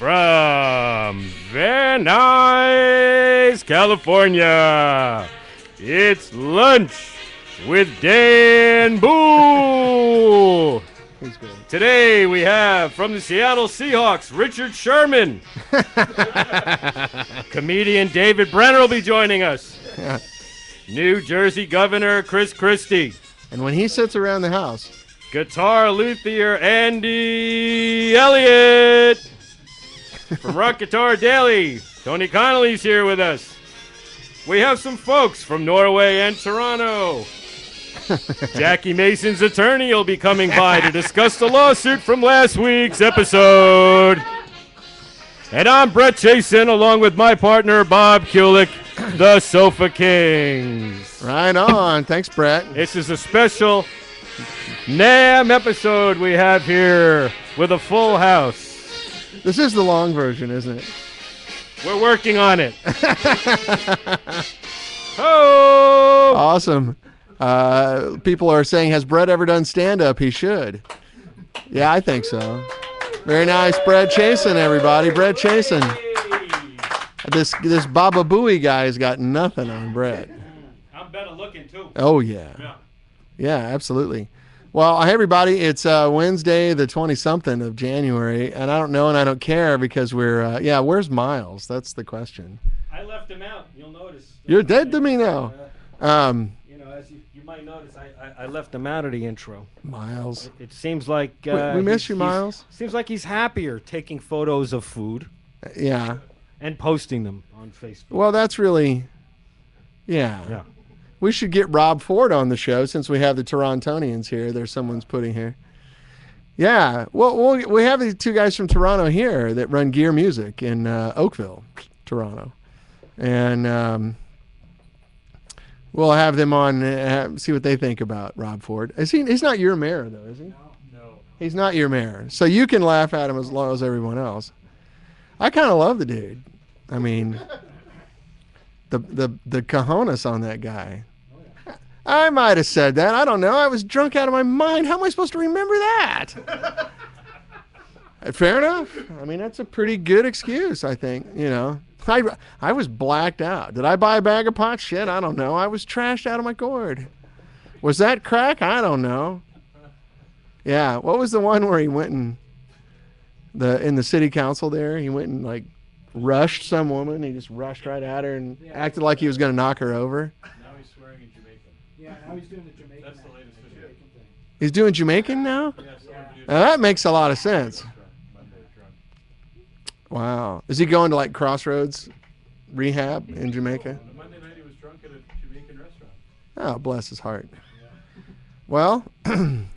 From Van Nuys, California, it's Lunch with Dan Boul. He's good. Today we have from the Seattle Seahawks, Richard Sherman. Comedian David Brenner will be joining us. Yeah. New Jersey Governor Chris Christie. And when he sits around the house, Guitar luthier Andy Elliott. From Rock Guitar Daily, Tony Connolly's here with us. We have some folks from Norway and Toronto. Jackie Mason's attorney will be coming by to discuss the lawsuit from last week's episode. And I'm Brett Chasen, along with my partner Bob Kulick, the Sofa Kings. right on. Thanks, Brett. This is a special NAMM episode we have here with a full house. This is the long version, isn't it? We're working on it. Oh! Awesome. People are saying, has Brett ever done stand-up? He should. Yeah, I think so. Very nice. Brett Chasen, everybody. Brett Chasen. This Baba Booey guy's got nothing on Brett. I'm better looking, too. Oh, yeah. Yeah, absolutely. Well, hey, everybody. It's Wednesday, the 20-something of January, and I don't know and I don't care because we're, where's Miles? That's the question. I left him out. You'll notice. You're dead to me now. As you might notice, I left him out of the intro. Miles. It seems like... we miss you, Miles. Seems like he's happier taking photos of food. Yeah. And posting them on Facebook. Well, that's really... Yeah. We should get Rob Ford on the show since we have the Torontonians here. There's someone's putting here. Yeah. Well, we have the two guys from Toronto here that run Gear Music in Oakville, Toronto. And we'll have them on, see what they think about Rob Ford. He's not your mayor, though, is he? No. He's not your mayor. So you can laugh at him as long as everyone else. I kind of love the dude. I mean, the cojones on that guy. I might have said that. I don't know. I was drunk out of my mind. How am I supposed to remember that? Fair enough. I mean, that's a pretty good excuse, I think. I was blacked out. Did I buy a bag of pot? Shit, I don't know. I was trashed out of my gourd. Was that crack? I don't know. Yeah. What was the one where he went and in the city council there? He went and rushed some woman. He just rushed right at her and acted like he was going to knock her over. Now he's swearing in Jamaican. Yeah, now he's doing the Jamaican. That's the latest video. He's doing Jamaican now? Yeah. That makes a lot of sense. Wow. Is he going to Crossroads rehab in Jamaica? On Monday night he was drunk at a Jamaican restaurant. Oh, bless his heart. Yeah. Well,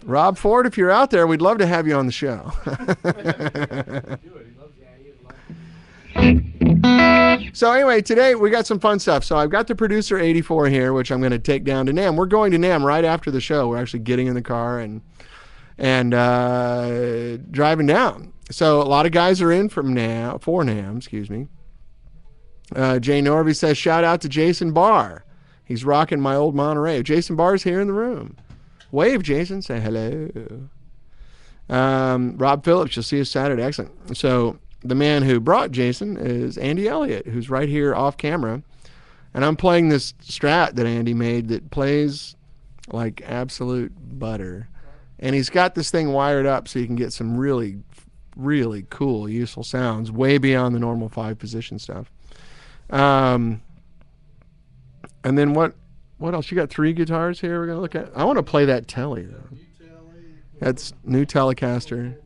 Rob Ford, if you're out there, we'd love to have you on the show. So anyway, today we got some fun stuff. So I've got the producer 84 here, which I'm going to take down to NAMM. We're going to NAMM right after the show. We're actually getting in the car and driving down. So a lot of guys are in for NAMM, excuse me. Jay Norby says, shout out to Jason Barr. He's rocking my old Monterey. Jason Barr's here in the room. Wave, Jason. Say hello. Rob Phillips, you'll see us Saturday. Excellent. So the man who brought Jason is Andy Elliott, who's right here off camera. And I'm playing this Strat that Andy made that plays like absolute butter. And he's got this thing wired up so you can get some really, really cool, useful sounds way beyond the normal 5-position stuff. And then what else? You got 3 guitars here we're going to look at? I want to play that Tele, though. That's new Telecaster.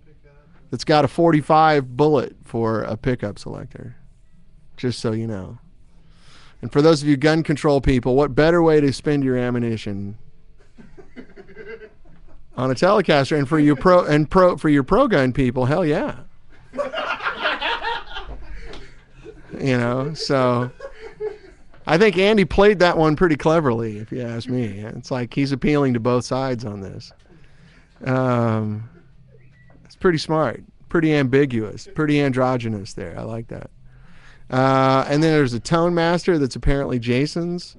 That's got a 45 bullet for a pickup selector, just so you know. And for those of you gun control people, what better way to spend your ammunition on a Telecaster? And for your pro gun people, hell yeah. So I think Andy played that one pretty cleverly, if you ask me. It's like he's appealing to both sides on this. It's pretty smart, pretty ambiguous, pretty androgynous there. I like that. And then there's a Tone Master that's apparently Jason's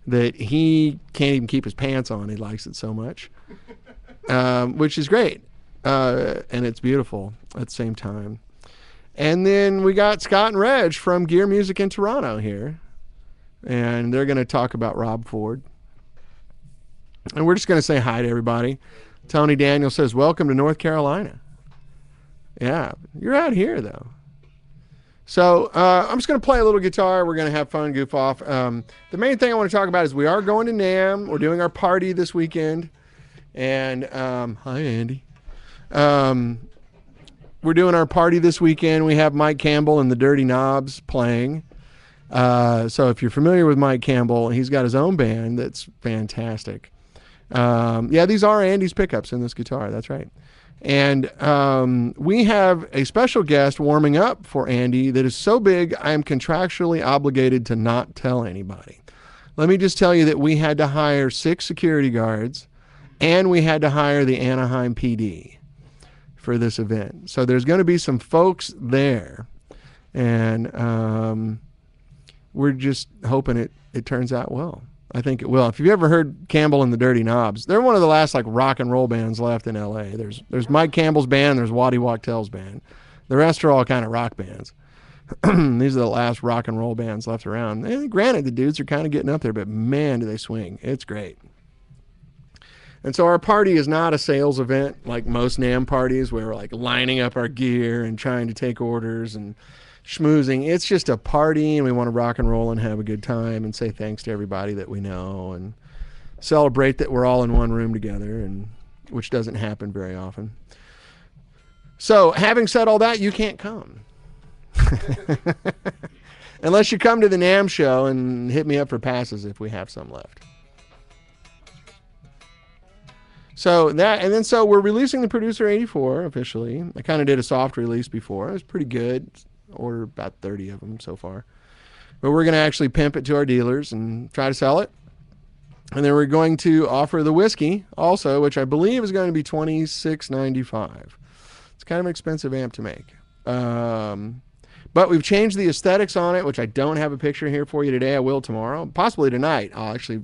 that he can't even keep his pants on. He likes it so much, which is great. And it's beautiful at the same time. And then we got Scott and Reg from Gear Music in Toronto here. And they're going to talk about Rob Ford. And we're just going to say hi to everybody. Tony Daniel says, welcome to North Carolina. Yeah, you're out here, though. So I'm just going to play a little guitar. We're going to have fun, goof off. The main thing I want to talk about is we are going to NAMM. We're doing our party this weekend. And hi, Andy. We're doing our party this weekend. We have Mike Campbell and the Dirty Knobs playing. So if you're familiar with Mike Campbell, he's got his own band that's fantastic. Yeah, these are Andy's pickups in this guitar. That's right. And we have a special guest warming up for Andy that is so big, I am contractually obligated to not tell anybody. Let me just tell you that we had to hire 6 security guards, and we had to hire the Anaheim PD for this event. So there's going to be some folks there, and we're just hoping it turns out well. I think it will. If you've ever heard Campbell and the Dirty Knobs, they're one of the last like rock and roll bands left in L.A. There's Mike Campbell's band, there's Waddy Wachtel's band. The rest are all kind of rock bands. These are the last rock and roll bands left around. And granted, the dudes are kind of getting up there, but man, do they swing. It's great. And so our party is not a sales event like most NAMM parties where we're like lining up our gear and trying to take orders and schmoozing. It's just a party, and we want to rock and roll and have a good time and say thanks to everybody that we know and celebrate that we're all in one room together, and which doesn't happen very often. So having said all that, you can't come. Unless you come to the NAMM show and hit me up for passes if we have some left. So so we're releasing the Producer 84 officially. I kind of did a soft release before. It was pretty good. Ordered about 30 of them so far. But we're going to actually pimp it to our dealers and try to sell it. And then we're going to offer the whiskey also, which I believe is going to be $26.95. It's kind of an expensive amp to make. But we've changed the aesthetics on it, which I don't have a picture here for you today. I will tomorrow. Possibly tonight. I'll actually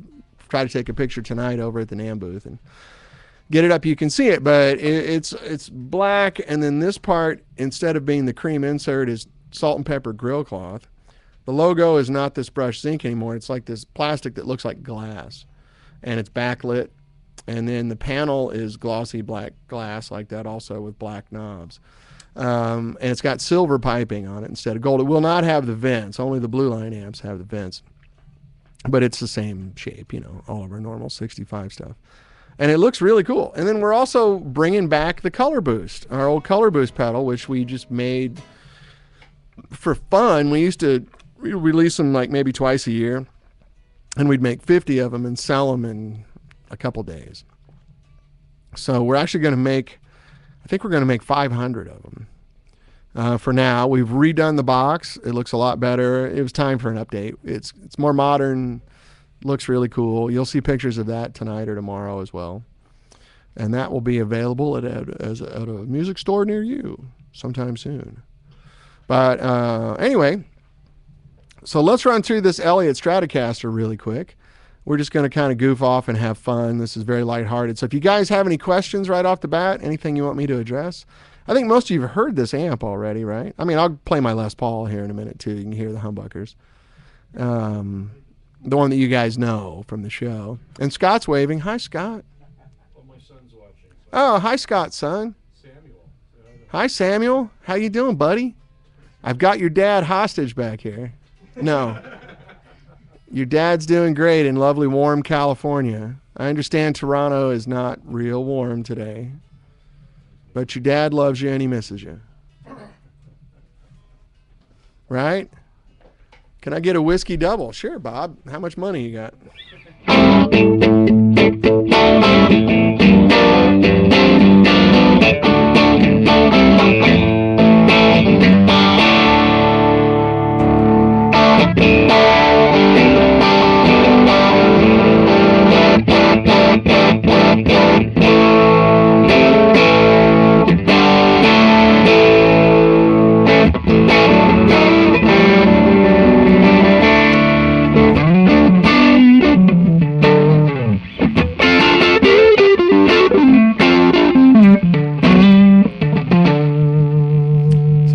try to take a picture tonight over at the NAMM booth and get it up. You can see it, but it's black, and then this part, instead of being the cream insert, is salt and pepper grill cloth. The logo is not this brushed zinc anymore. It's like this plastic that looks like glass, and it's backlit. And then the panel is glossy black glass like that also with black knobs. And it's got silver piping on it instead of gold. It will not have the vents. Only the Blue Line amps have the vents. But it's the same shape, all of our normal 65 stuff. And it looks really cool. And then we're also bringing back the Color Boost, our old Color Boost pedal, which we just made for fun. We used to release them like maybe twice a year, and we'd make 50 of them and sell them in a couple days. So we're actually going to make, I think we're going to make 500 of them. For now, we've redone the box. It looks a lot better. It was time for an update. It's more modern. Looks really cool. You'll see pictures of that tonight or tomorrow as well. And that will be available at a music store near you sometime soon. But anyway, so let's run through this Elliott Stratocaster really quick. We're just going to kind of goof off and have fun. This is very lighthearted. So if you guys have any questions right off the bat, anything you want me to address, I think most of you have heard this amp already, right? I mean, I'll play my Les Paul here in a minute too. You can hear the humbuckers. The one that you guys know from the show. And Scott's waving. Hi, Scott. Well, my son's watching. So. Oh, hi, Scott, son. Samuel. Hi, Samuel. How you doing, buddy? I've got your dad hostage back here. No. Your dad's doing great in lovely, warm California. I understand Toronto is not real warm today. But your dad loves you and he misses you. Right? Can I get a whiskey double? Sure, Bob. How much money you got?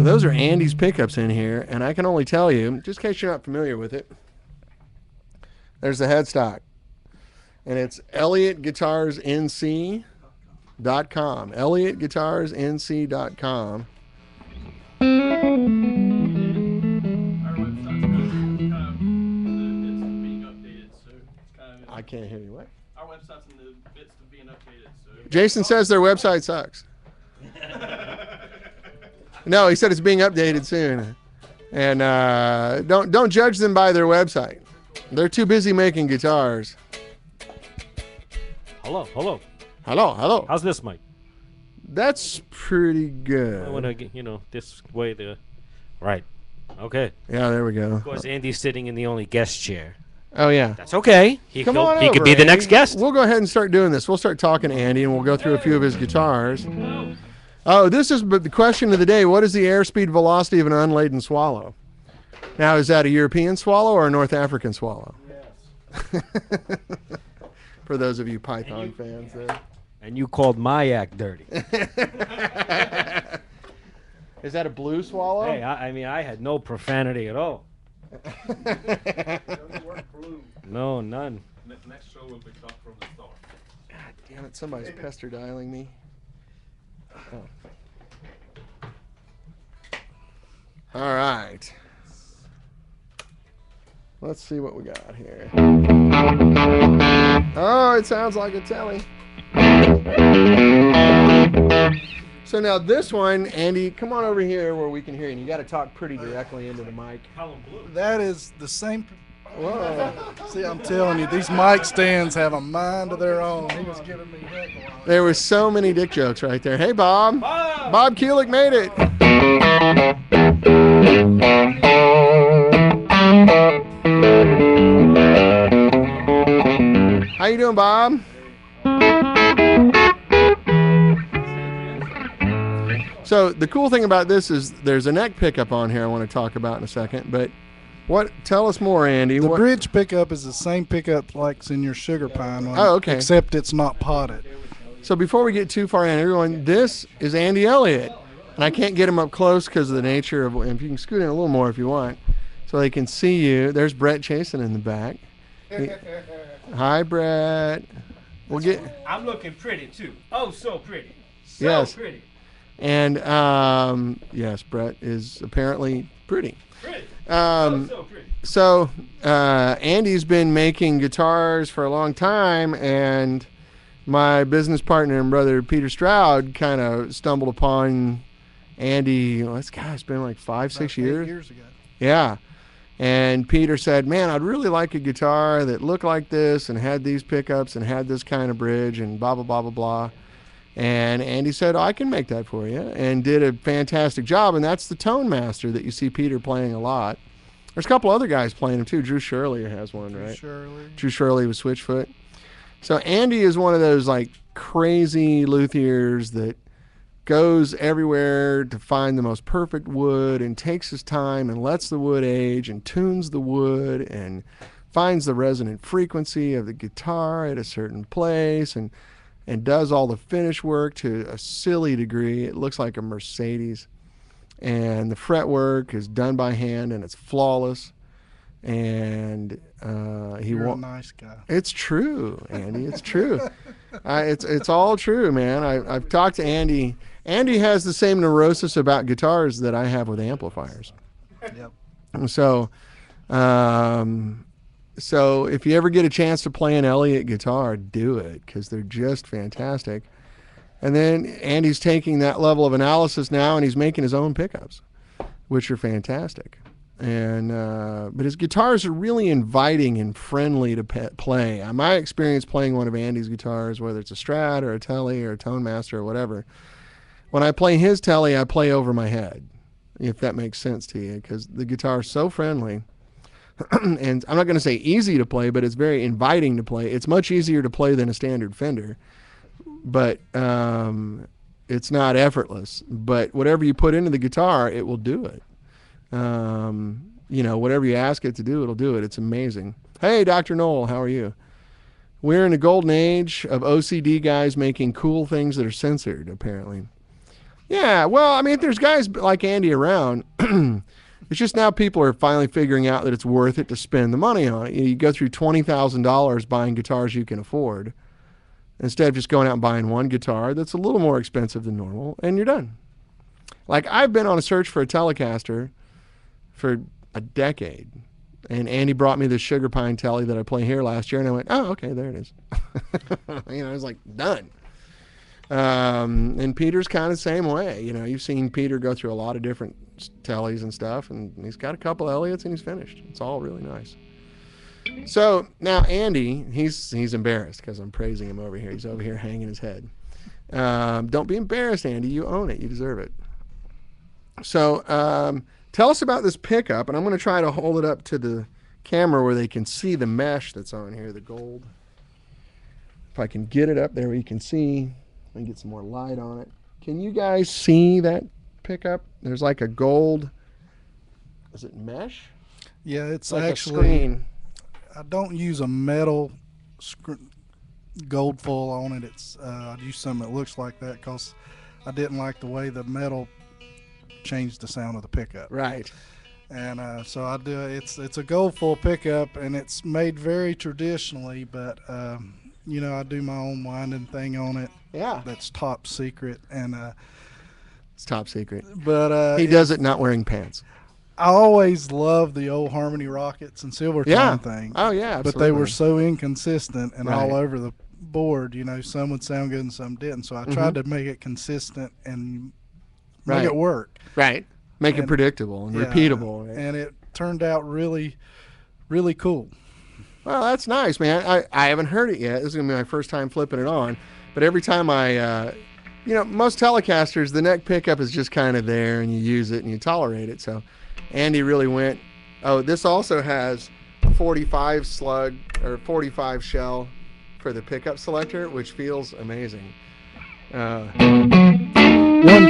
those are Andy's pickups in here, and I can only tell you, just in case you're not familiar with it, there's the headstock. And it's ElliotGuitarsNC.com. ElliotGuitarsNC.com. I can't hear you. What? Our website's in the midst of being updated. So. Jason says their website sucks. No, he said it's being updated soon. And don't judge them by their website. They're too busy making guitars. Hello, hello. Hello, hello. How's this mic? That's pretty good. I want to get, this way the... Right. Okay. Yeah, there we go. Of course, Andy's sitting in the only guest chair. Oh, yeah. That's okay. He Come could, on he over, could be the Andy. next guest. We'll go ahead and start doing this. We'll start talking to Andy, and we'll go through a few of his guitars. Oh, this is the question of the day. What is the airspeed velocity of an unladen swallow? Now, is that a European swallow or a North African swallow? Yes. For those of you Python fans there. And you called my act dirty. Is that a blue swallow? Hey, I had no profanity at all. Doesn't work blue. No, none. Next show will be Talk from the Start. God damn it, somebody's pester dialing me. Oh. All right. Let's see what we got here. Oh, it sounds like a telly. So now this one, Andy, come on over here where we can hear you. And you got to talk pretty directly into the mic. That is the same. Whoa. See, I'm telling you, these mic stands have a mind of their own. He was giving me heck a lot. There were so many dick jokes right there. Hey, Bob. Bob Kulick made it. How you doing, Bob? So the cool thing about this is there's a neck pickup on here I want to talk about in a second. But tell us more, Andy. The bridge pickup is the same pickup like's in your sugar pine one. Oh, okay. Except it's not potted. So before we get too far in, everyone, this is Andy Elliott. And I can't get him up close because of the nature of, if you can scoot in a little more if you want, so they can see you. There's Brett Chasen in the back. Hi, Brett. We'll get. I'm looking pretty too. Oh, so pretty. So Yes. pretty. And yes, Brett is apparently pretty. Pretty. So pretty. So Andy's been making guitars for a long time, and my business partner and brother Peter Stroud kind of stumbled upon Andy. Well, it's been like 5-6 years. 8 years ago. Yeah. And Peter said, man, I'd really like a guitar that looked like this and had these pickups and had this kind of bridge and blah, blah, blah, blah, blah. And Andy said, I can make that for you, and did a fantastic job. And that's the Tone Master that you see Peter playing a lot. There's a couple other guys playing them too. Drew Shirley has one, right? Drew Shirley with Switchfoot. So Andy is one of those like crazy luthiers that goes everywhere to find the most perfect wood and takes his time and lets the wood age and tunes the wood and finds the resonant frequency of the guitar at a certain place and does all the finish work to a silly degree. It looks like a Mercedes. And the fretwork is done by hand and it's flawless. And You're a nice guy. It's true, Andy. It's true. It's all true, man. I've talked to Andy. Andy has the same neurosis about guitars that I have with amplifiers. Yep. So if you ever get a chance to play an Elliott guitar, do it, because they're just fantastic. And then Andy's taking that level of analysis now, and he's making his own pickups, which are fantastic. And but his guitars are really inviting and friendly to play. My experience playing one of Andy's guitars, whether it's a Strat or a Tele or a Tone Master or whatever, when I play his Tele, I play over my head, if that makes sense to you, because the guitar is so friendly. And I'm not going to say easy to play, but it's very inviting to play. It's much easier to play than a standard Fender, but it's not effortless. But whatever you put into the guitar, it will do it. Whatever you ask it to do, it'll do it. It's amazing. Hey, Dr. Knoll, how are you? We're in the golden age of OCD guys making cool things that are censored, apparently. Yeah, well, I mean, if there's guys like Andy around, it's just now people are finally figuring out that it's worth it to spend the money on it. You go through $20,000 buying guitars you can afford instead of just going out and buying one guitar that's a little more expensive than normal, and you're done. Like, I've been on a search for a Telecaster for a decade, and Andy brought me this Sugar Pine Tele that I played here last year, and I went, oh, okay, there it is. I was like, done. And Peter's kind of the same way. You've seen Peter go through a lot of different Teles and stuff, and he's got a couple Elliots, and he's finished. It's all really nice. So now Andy, he's embarrassed because I'm praising him over here. He's over here hanging his head. Don't be embarrassed, Andy. You own it. You deserve it. So tell us about this pickup, and I'm going to try to hold it up to the camera where they can see the mesh that's on here, the gold. If I can get it up there where you can see. Let me get some more light on it. Can you guys see that pickup? There's like a gold, is it mesh? Yeah, it's like actually, a screen. I don't use a metal gold foil on it. I use something that looks like that because I didn't like the way the metal changed the sound of the pickup. Right. And so I do. It's a gold foil pickup, and it's made very traditionally, but I do my own winding thing on it. Yeah. That's top secret, and it's top secret. But he does it not wearing pants. I always loved the old Harmony Rockets and Silvertone things. Oh yeah, absolutely. But they were so inconsistent and right. all over the board. Some would sound good and some didn't. So I tried to make it consistent and make it work. Right. Make it predictable and repeatable. Right? And it turned out really, really cool. Well, that's nice, man. I haven't heard it yet. This is going to be my first time flipping it on. But every time I, most Telecasters, the neck pickup is just kind of there, and you use it and you tolerate it. So Andy really went, oh, this also has a 45 slug or 45 shell for the pickup selector, which feels amazing. One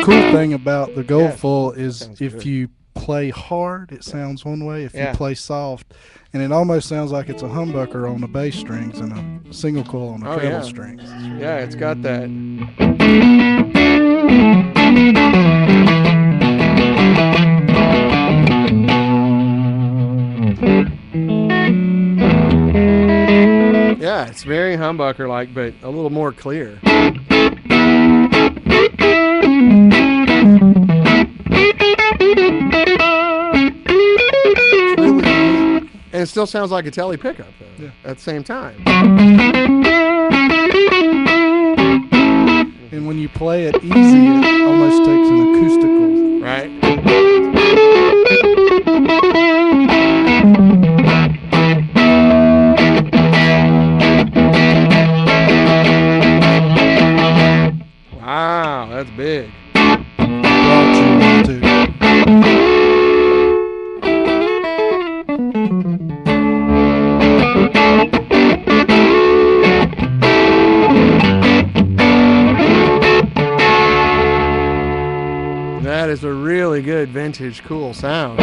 cool thing about the gold foil is if good. you play hard, it sounds one way. If you play soft, and it almost sounds like it's a humbucker on the bass strings and a single coil on the treble strings. Yeah, it's got that. Yeah, it's very humbucker-like, but a little more clear. And it still sounds like a Tele pickup, though, at the same time. And when you play it easy, it almost takes an acoustical. Right. Wow, that's big. That is a really good vintage cool sound.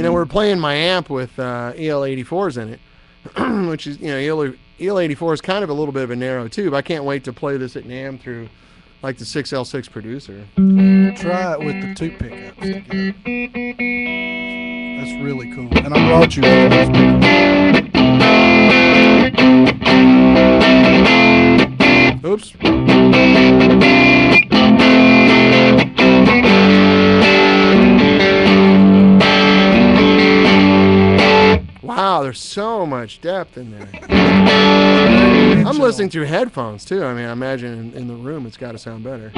We're playing my amp with EL84s in it, which is, EL84 is kind of a little bit of a narrow tube. I can't wait to play this at NAMM through like the 6L6 producer. Try it with the two pickups together. That's really cool. And I brought you one of those pickups. Oops. Wow, there's so much depth in there. I'm listening through headphones, too. I mean, I imagine in the room it's got to sound better.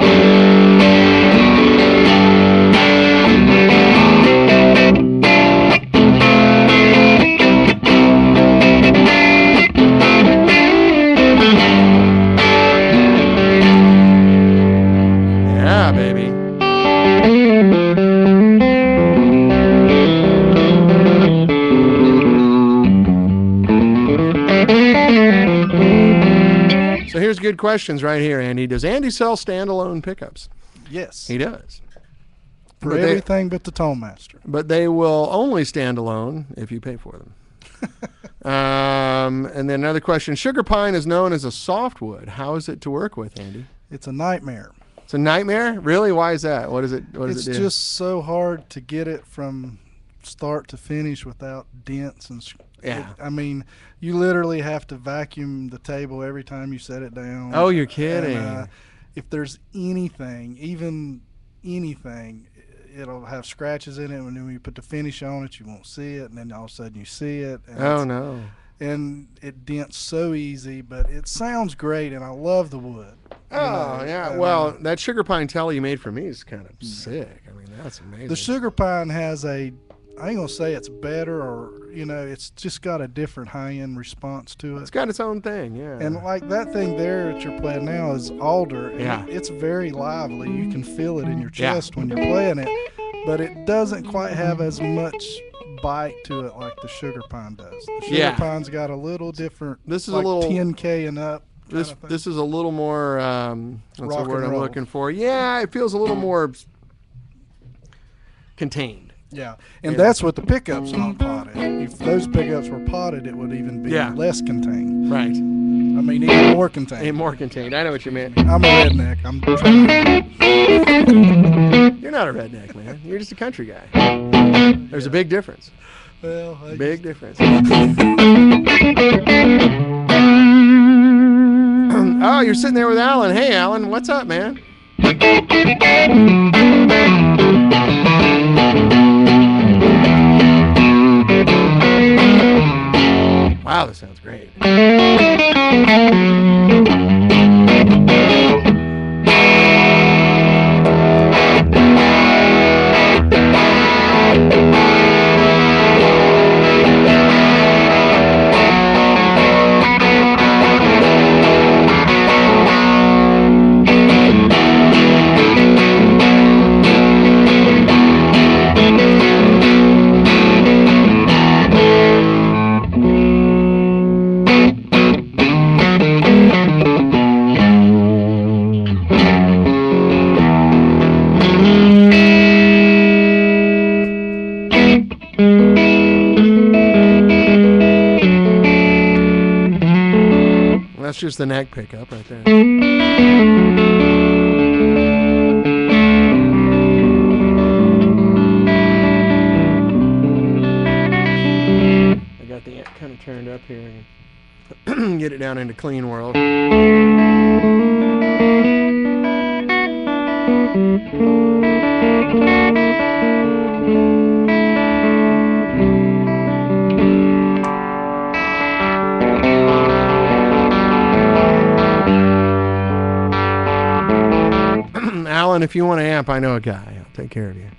Yeah, baby. good questions right here, Andy. Does Andy sell standalone pickups? Yes. He does. For But everything but the Tone Master. But they will only stand alone if you pay for them. And then another question. Sugar pine is known as a softwood. How is it to work with, Andy? It's a nightmare. It's a nightmare? Really? Why is that? What does it do? It's just so hard to get it from start to finish without dents and Yeah. I mean, you literally have to vacuum the table every time you set it down. Oh, you're kidding. And, if there's anything, even anything, it'll have scratches in it, and then when you put the finish on it, you won't see it, and then all of a sudden you see it. And Oh, no. And it dents so easy, but it sounds great, and I love the wood. Oh, yeah. Well, that sugar pine telly you made for me is kind of sick. I mean, that's amazing. The sugar pine has I ain't gonna say it's better, or it's just got a different high-end response to it. It's got its own thing, yeah. And like that thing there that you're playing now is alder. And Yeah. it's very lively. You can feel it in your Yeah. chest when you're playing it, but it doesn't quite have as much bite to it like the sugar pine does. The sugar Yeah. pine's got a little different. This is like a little 10K and up. This is a little more. What's Rock the word and I'm roll. looking for? Yeah, it feels a little more contained. Yeah, and that's what the pickup's not potted. If those pickups were potted, it would even be Yeah. less contained. Right. I mean, even more contained. Ain't more contained. I know what you meant. I'm a redneck. I'm trying. You're not a redneck, man. You're just a country guy. There's a big difference. Well, Big difference. Oh, you're sitting there with Alan. Hey, Alan, what's up, man? Wow, this sounds great. That's just the neck pickup right there. I got the amp kind of turned up here and get it down into clean world. Alan, if you want an amp, I know a guy. I'll take care of you.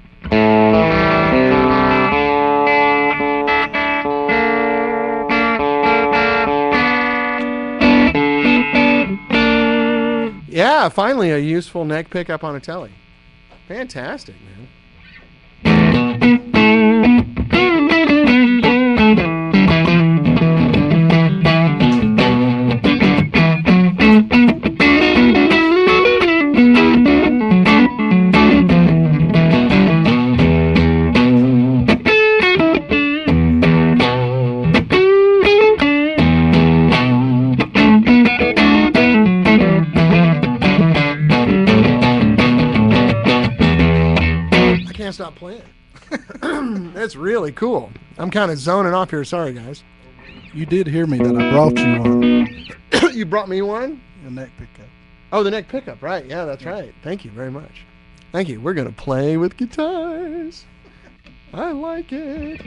Yeah, finally a useful neck pickup on a telly. Fantastic, man. Stop playing. That's really cool. I'm kind of zoning off here. Sorry, guys. You did hear me that I brought you one. You brought me one? A neck pickup. Oh, the neck pickup. Right. Yeah, that's right. Thank you very much. Thank you. We're going to play with guitars. I like it.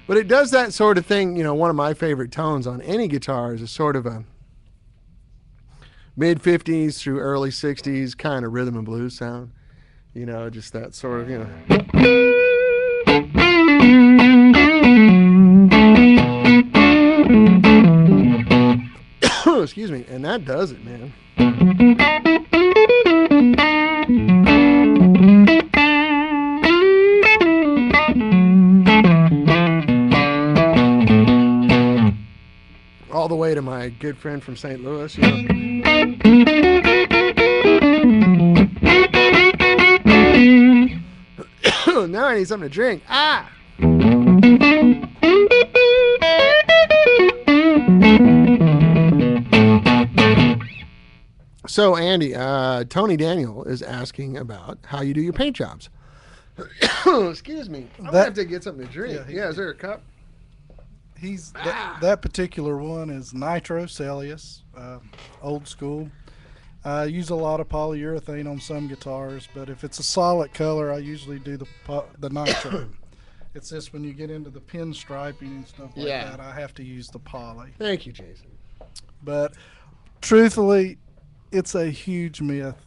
But it does that sort of thing. You know, one of my favorite tones on any guitar is a sort of a mid-50s through early 60s kind of rhythm and blues sound. You know, just that sort of, you know. Excuse me. And that does it, man. All the way to my good friend from St. Louis. You know. Now I need something to drink. Ah! So, Andy, Tony Daniel is asking about how you do your paint jobs. Excuse me. I'm going to have to get something to drink. Yeah, is there a cup? That particular one is Nitro Celius, old school. I use a lot of polyurethane on some guitars, but if it's a solid color, I usually do the Nitro. It's just when you get into the pinstriping and stuff like that, I have to use the poly. Thank you, Jason. But truthfully, it's a huge myth.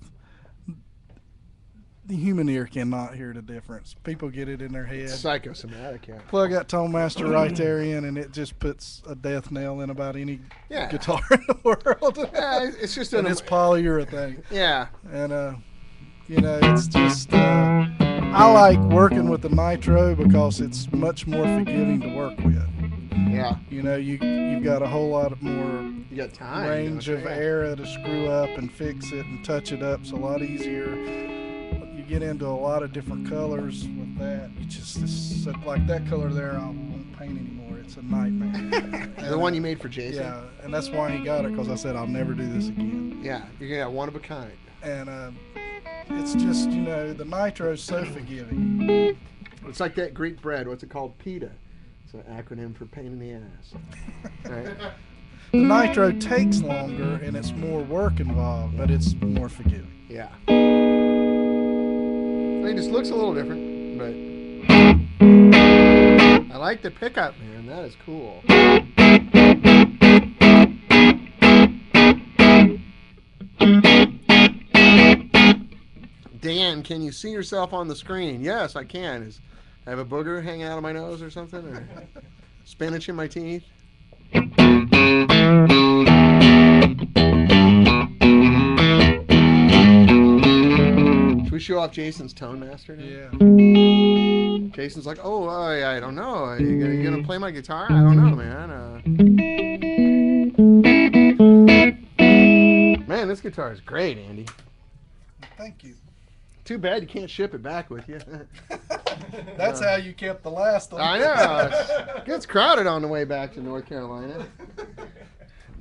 The human ear cannot hear the difference. People get it in their head. It's psychosomatic, yeah. Plug that Tone Master right there in, and it just puts a death nail in about any guitar in the world. Yeah, it's just and it's polyurethane. Yeah. And it's just I like working with the Nitro because it's much more forgiving to work with. Yeah. You've got a whole lot more time, range of area to screw up and fix it and touch it up. It's a lot easier. You get into a lot of different colors with that. It's like that color there, I won't paint anymore. It's a nightmare. The one you made for Jason? Yeah, and that's why he got it, because I said I'll never do this again. Yeah, you're going to have one of a kind. And it's just, the Nitro's so forgiving. It's like that Greek bread. What's it called? Pita. It's an acronym for pain in the ass. Right? The Nitro takes longer and it's more work involved, but it's more forgiving. Yeah. It just looks a little different, but I like the pickup, man. That is cool. Dan, can you see yourself on the screen? Yes, I can. I have a booger hanging out of my nose or something, or spinach in my teeth. Should we show off Jason's Tone Master now? Yeah. Jason's like, I don't know. Are you gonna play my guitar? I don't know, man. Man, this guitar is great, Andy. Thank you. Too bad you can't ship it back with you. That's how you kept the last one. I know. It gets crowded on the way back to North Carolina.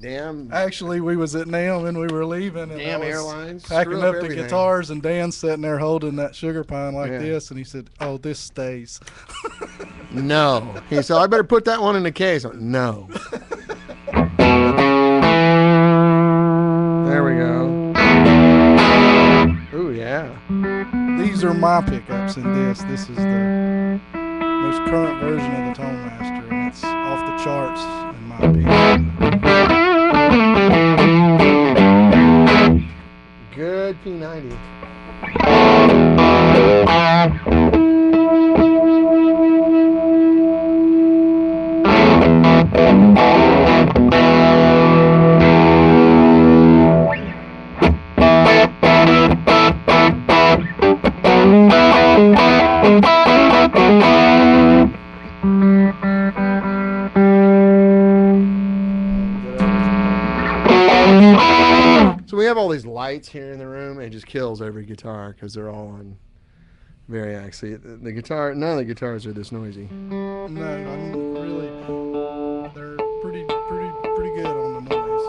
Damn. Actually, we was at NAMM and we were leaving. And Damn I was airlines. packing Screw up the everything. guitars, and Dan's sitting there holding that sugar pine like Yeah. this, and he said, "Oh, this stays." No. He said, I better put that one in the case. No. There we go. Ooh, yeah. These are my pickups in this. This is the most current version of the Tone Master, and it's off the charts in my opinion. Good P90. So we have all these lights here in the room, and it just kills every guitar because they're all on very actually. The guitar, none of the guitars are this noisy. No, I'm really. They're pretty good on the noise.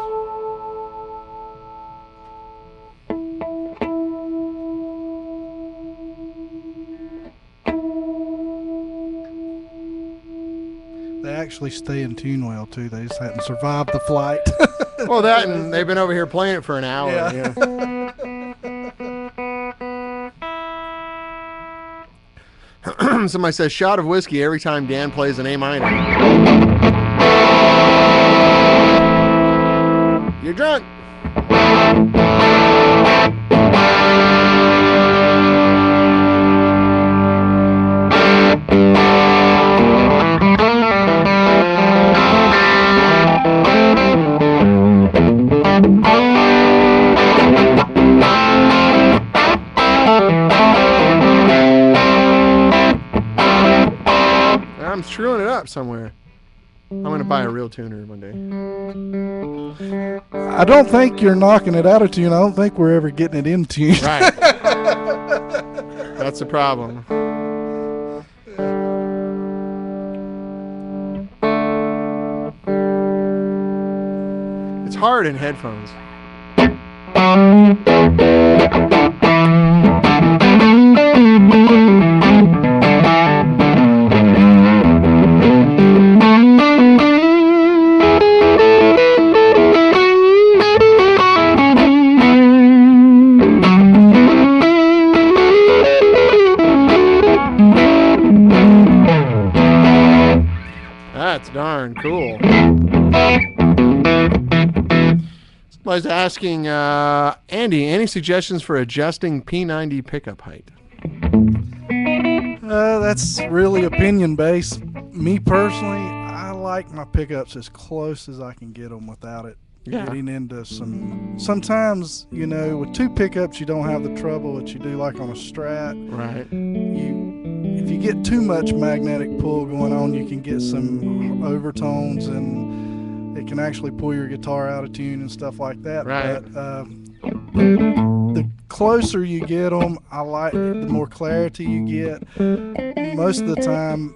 They actually stay in tune well too. They just hadn't survived the flight. Well, that and they've been over here playing it for an hour. Yeah. Somebody says shot of whiskey every time Dan plays an A minor. You're drunk. I'm screwing it up somewhere. I'm gonna buy a real tuner one day. I don't think you're knocking it out of tune. I don't think we're ever getting it in tune. Right. That's the problem. It's hard in headphones. That's darn cool. I was asking Andy, any suggestions for adjusting P90 pickup height? That's really opinion based. Me personally, I like my pickups as close as I can get them without it getting into some. Sometimes, with two pickups, you don't have the trouble that you do like on a Strat. Right. If you get too much magnetic pull going on, you can get some overtones, and it can actually pull your guitar out of tune and stuff like that. Right. But the closer you get them, the more clarity you get. Most of the time,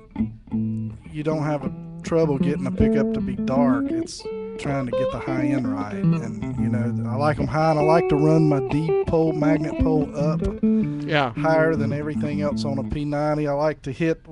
you don't have trouble getting a pickup to be dark. It's trying to get the high end right, and I like them high, and I like to run my D pole, magnet pole up higher than everything else on a P90. I like to hit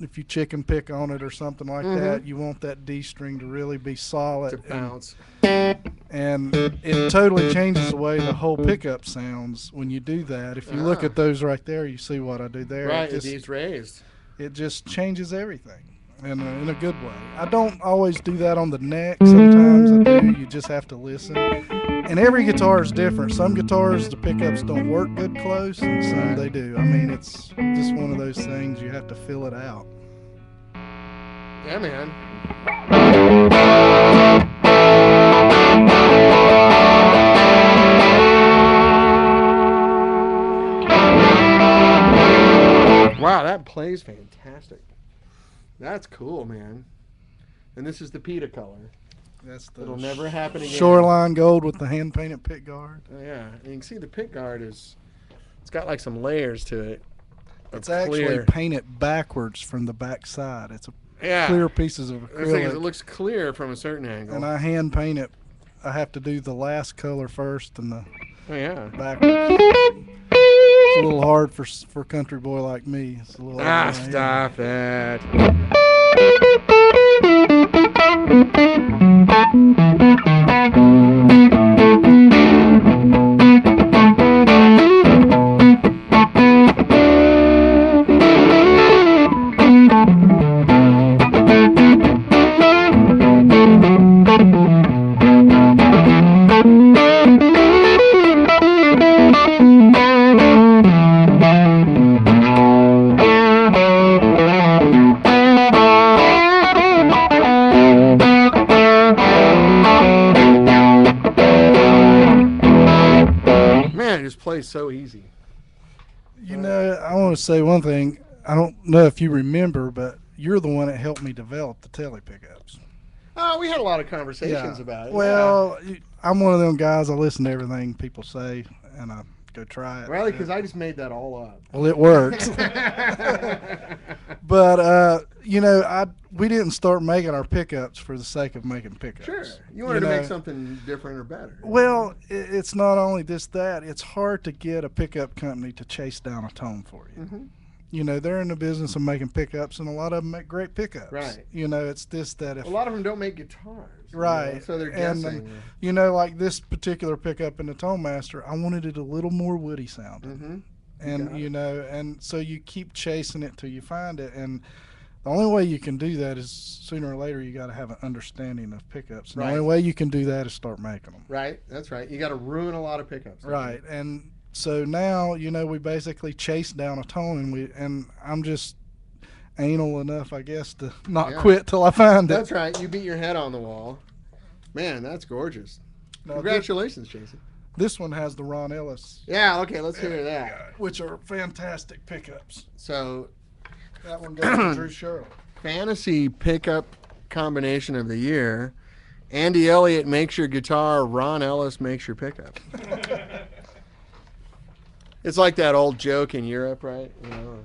if you chicken pick on it or something like that, you want that D string to really be solid. To bounce. And it totally changes the way the whole pickup sounds when you do that. If you look at those right there, you see what I do there. Right, the D's raised. It just changes everything. In a good way. I don't always do that on the neck. Sometimes I do. You just have to listen. And every guitar is different. Some guitars, the pickups don't work good close, and some they do. I mean, it's just one of those things. You have to feel it out. Yeah, man. Wow, that plays fantastic. That's cool, man. And this is the PETA color. That's the It'll never happen again. Shoreline gold with the hand painted pick guard. Oh, yeah, and you can see the pick guard it's got like some layers to it. It's actually painted backwards from the back side. It's clear pieces of acrylic. It looks clear from a certain angle. And I hand paint it. I have to do the last color first and the backwards. It's a little hard for a country boy like me. It's a little stop it. Plays so easy. I want to say one thing. I don't know if you remember, but you're the one that helped me develop the tele pickups. Oh, we had a lot of conversations about it. Well, I'm one of them guys. I listen to everything people say, and I go try it. Really? Because I just made that all up. Well, it works. But we didn't start making our pickups for the sake of making pickups. Sure. You wanted to make something different or better. Well, it's not only just that. It's hard to get a pickup company to chase down a tone for you. Mm-hmm. They're in the business of making pickups, and a lot of them make great pickups. Right. It's this, that. If a lot of them don't make guitars. Right. So they're guessing. And, like this particular pickup in the Tone Master, I wanted it a little more woody sounding. Mm-hmm. And, and so you keep chasing it till you find it. And the only way you can do that is sooner or later you got to have an understanding of pickups. And the only way you can do that is start making them. Right. That's right. You got to ruin a lot of pickups. Right. And so now, we basically chase down a tone, and I'm just anal enough, I guess, to not quit till I find it. That's right. You beat your head on the wall. Man, that's gorgeous. Now, congratulations, Jason. This one has the Ron Ellis. Yeah, okay, let's hear that. Which are fantastic pickups. So that one goes to Drew Shirley. Fantasy pickup combination of the year. Andy Elliott makes your guitar. Ron Ellis makes your pickup. It's like that old joke in Europe, right? You know,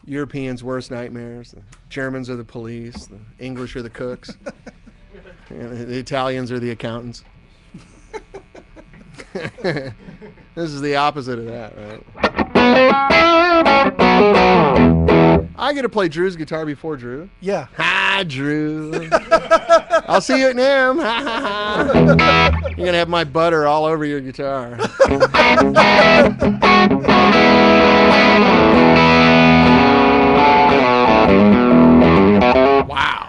Europeans' worst nightmares. The Germans are the police. The English are the cooks. And the Italians are the accountants. This is the opposite of that, right? I get to play Drew's guitar before Drew. Yeah. Hi, Drew. I'll see you at NAMM. Ha, ha, ha. You're going to have my butter all over your guitar. Wow.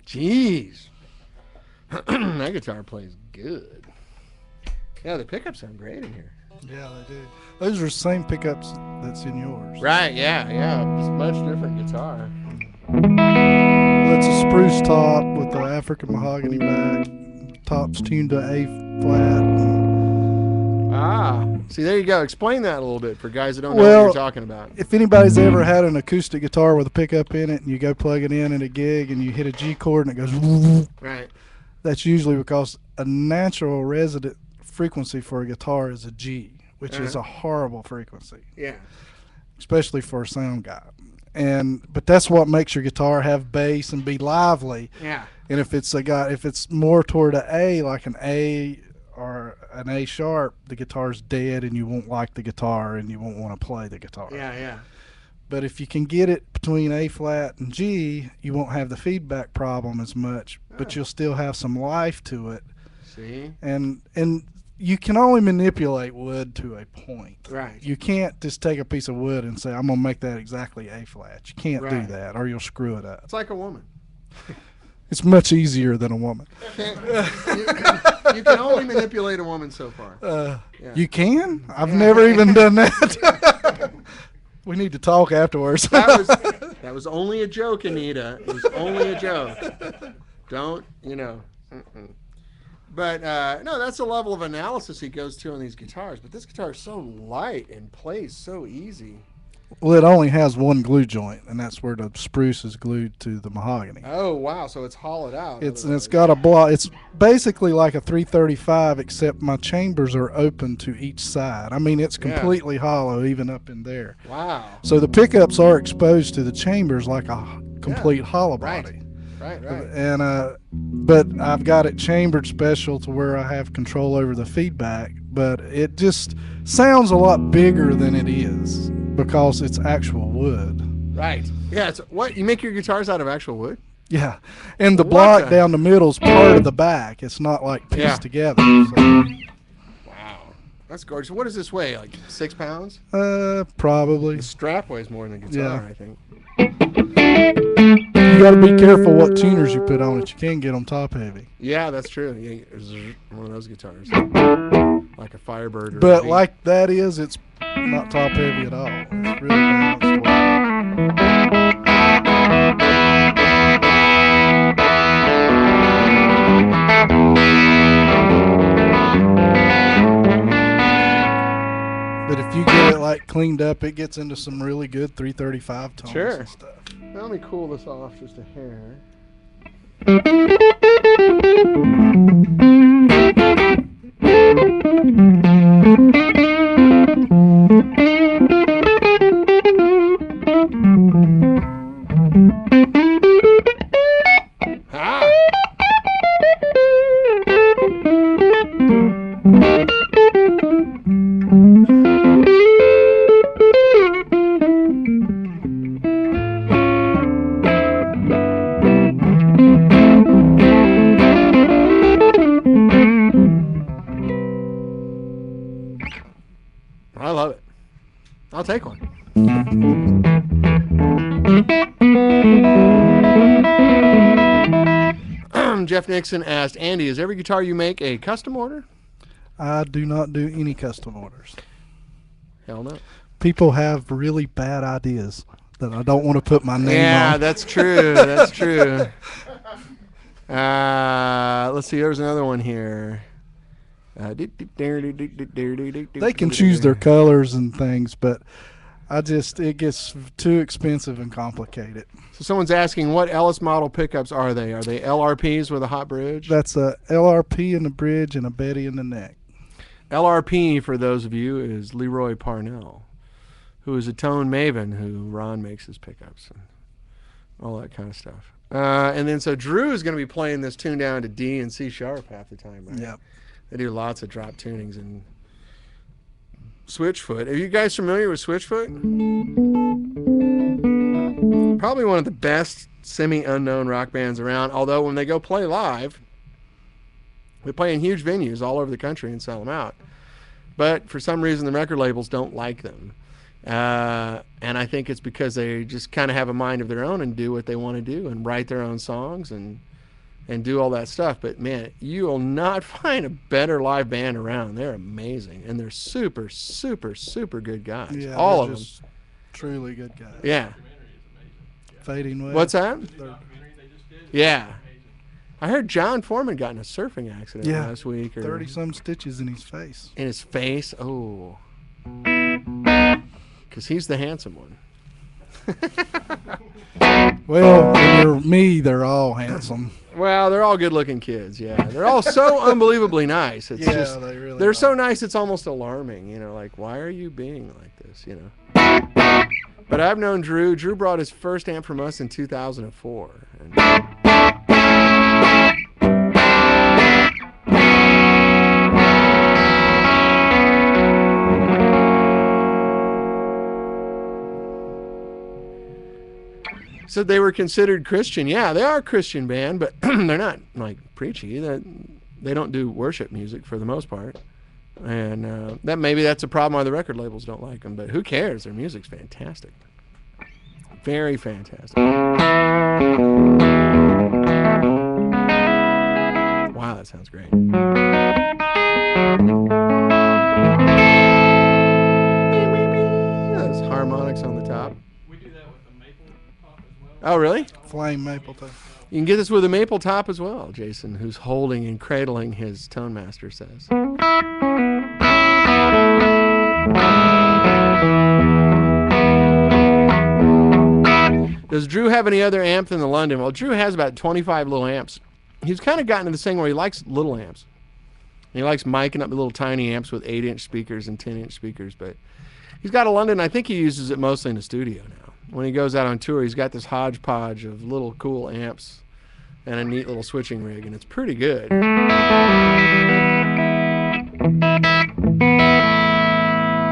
Jeez. That guitar plays good. Yeah, the pickups sound great in here. Yeah, they do. Those are the same pickups that's in yours. Right, yeah. It's a much different guitar. Well, it's a spruce top with the African mahogany back. Top's tuned to A flat. Ah, see, there you go. Explain that a little bit for guys that don't know what Well, you're talking about. If anybody's ever had an acoustic guitar with a pickup in it and you go plug it in at a gig and you hit a G chord and it goes, Right. that's usually because a natural resident frequency for a guitar is a G, which is a horrible frequency, Yeah. especially for a sound guy. But that's what makes your guitar have bass and be lively. Yeah. And if it's more toward an A, like an A or an A sharp, the guitar's dead and you won't like the guitar and you won't want to play the guitar. Yeah. But if you can get it between A flat and G, you won't have the feedback problem as much, but you'll still have some life to it. See? And you can only manipulate wood to a point. Right. You can't just take a piece of wood and say, I'm going to make that exactly A flat. You can't do Right. that or you'll screw it up. It's like a woman. It's much easier than a woman. You can only manipulate a woman so far. Yeah. You can? I've never even done that. We need to talk afterwards. That was only a joke, Anita. It was only a joke. Don't, Mm-mm. But, no, that's the level of analysis he goes to on these guitars. But this guitar is so light and plays so easy. Well, it only has one glue joint, and that's where the spruce is glued to the mahogany. Oh, wow. So it's hollowed out. It's got a block. It's basically like a 335, except my chambers are open to each side. I mean, it's completely hollow, even up in there. Wow. So the pickups are exposed to the chambers like a complete hollow Right. body. Right. And but I've got it chambered special to where I have control over the feedback. But it just sounds a lot bigger than it is because it's actual wood. Right. Yeah. It's, what? You make your guitars out of actual wood? Yeah, and the What block the- down the middle is part of the back. It's not like pieced together. So, Wow. That's gorgeous. What does this weigh? Like 6 pounds? probably. The strap weighs more than the guitar, Yeah. I think. You got to be careful what tuners you put on it. You can get them top heavy. Yeah, that's true. Yeah, it's one of those guitars. Like a Firebird. Or But a like that is, it's not top heavy at all. It's really balanced. But if you get it like cleaned up, it gets into some really good 335 tones Sure. and stuff. Let me cool this off just a hair. Ah! I'll take one. Jeff Nixon asked, Andy, is every guitar you make a custom order? I do not do any custom orders. Hell no. People have really bad ideas that I don't want to put my name on. Yeah, that's true. That's true. Let's see. There's another one here. They can choose their colors and things, but it gets too expensive and complicated. So someone's asking, what Ellis model pickups are they? Are they LRPs with a hot bridge? That's a LRP in the bridge and a Betty in the neck. LRP, for those of you, is Leroy Parnell, who is a tone maven who Ron makes his pickups and all that kind of stuff. And then so Drew is going to be playing this tune down to D and C sharp half the time, right? Yep. They do lots of drop tunings and Switchfoot. Are you guys familiar with Switchfoot? Probably one of the best semi-unknown rock bands around, although when they go play live, they play in huge venues all over the country and sell them out. But for some reason, the record labels don't like them. And I think it's because they just kind of have a mind of their own and do what they want to do and write their own songs and do all that stuff. But, man, you will not find a better live band around. They're amazing. And they're super, super, super good guys. Yeah, all of them. Truly good guys. Yeah. Fading West. What's that? Yeah. I heard John Foreman got in a surfing accident last week. 30-some stitches in his face. In his face? Oh. Because he's the handsome one. Well, when you're me, they're all handsome. Well, they're all good-looking kids, yeah. They're all so unbelievably nice. It's just, they really they're are. so nice it's almost alarming, you know, like, why are you being like this, you know? But I've known Drew. Drew brought his first amp from us in 2004. Said they were considered Christian. Yeah, they are a Christian band, but they're not like preachy. They don't do worship music for the most part, and that's a problem why the record labels don't like them. But who cares? Their music's fantastic, very fantastic. Wow, that sounds great. Those harmonics on the top. Oh, really? Flame maple top. You can get this with a maple top as well, Jason, who's holding and cradling his Tone Master says. Does Drew have any other amp than the London? Well, Drew has about 25 little amps. He's kind of gotten to this thing where he likes little amps. He likes miking up the little tiny amps with 8-inch speakers and 10-inch speakers, but he's got a London. I think he uses it mostly in the studio now. When he goes out on tour, he's got this hodgepodge of little cool amps and a neat little switching rig, and it's pretty good. So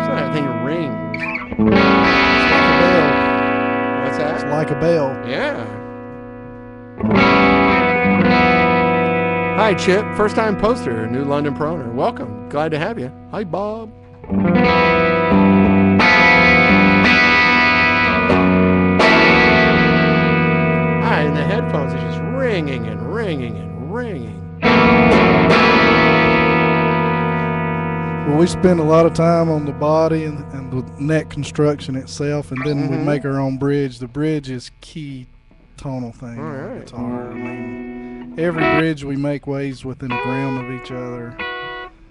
that thing rings. It's like a bell. What's that? It's like a bell. Yeah. Hi, Chip. First time poster, new London Proner. Welcome. Glad to have you. Hi, Bob. And the headphones are just ringing and ringing and ringing. Well, we spend a lot of time on the body and the neck construction itself, and then we make our own bridge. The bridge is key tonal thing on the guitar. I mean, every bridge we make weighs within a gram of each other,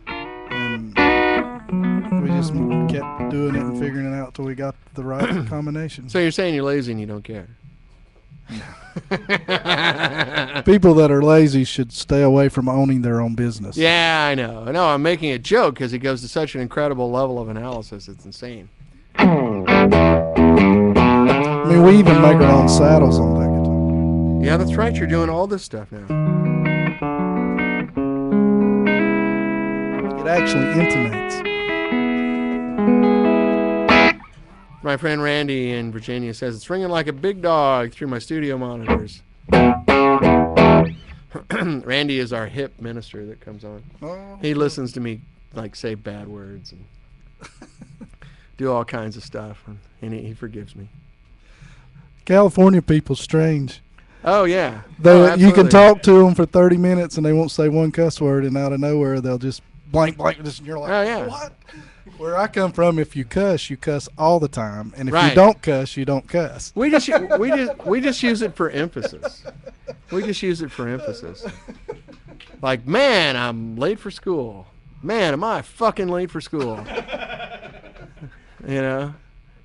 and we just kept doing it and figuring it out till we got the right combination. So you're saying you're lazy and you don't care? People that are lazy should stay away from owning their own business. Yeah, I know. No, I'm making a joke because it goes to such an incredible level of analysis. It's insane. I mean, we even make our own saddles on that guitar. Yeah, that's right. You're doing all this stuff now. It actually intonates. My friend Randy in Virginia says, it's ringing like a big dog through my studio monitors. Randy is our hip minister that comes on. Oh, He listens to me, like, say bad words. And do all kinds of stuff, and he forgives me. California people strange. Oh yeah, You can absolutely. talk to them for 30 minutes and they won't say one cuss word, and out of nowhere they'll just blank, and you're like, Oh, yeah. what? Where I come from, if you cuss all the time, and if Right. you don't cuss, you don't cuss. We just use it for emphasis. We just use it for emphasis. Like, man, I'm late for school. Man, am I fucking late for school? You know,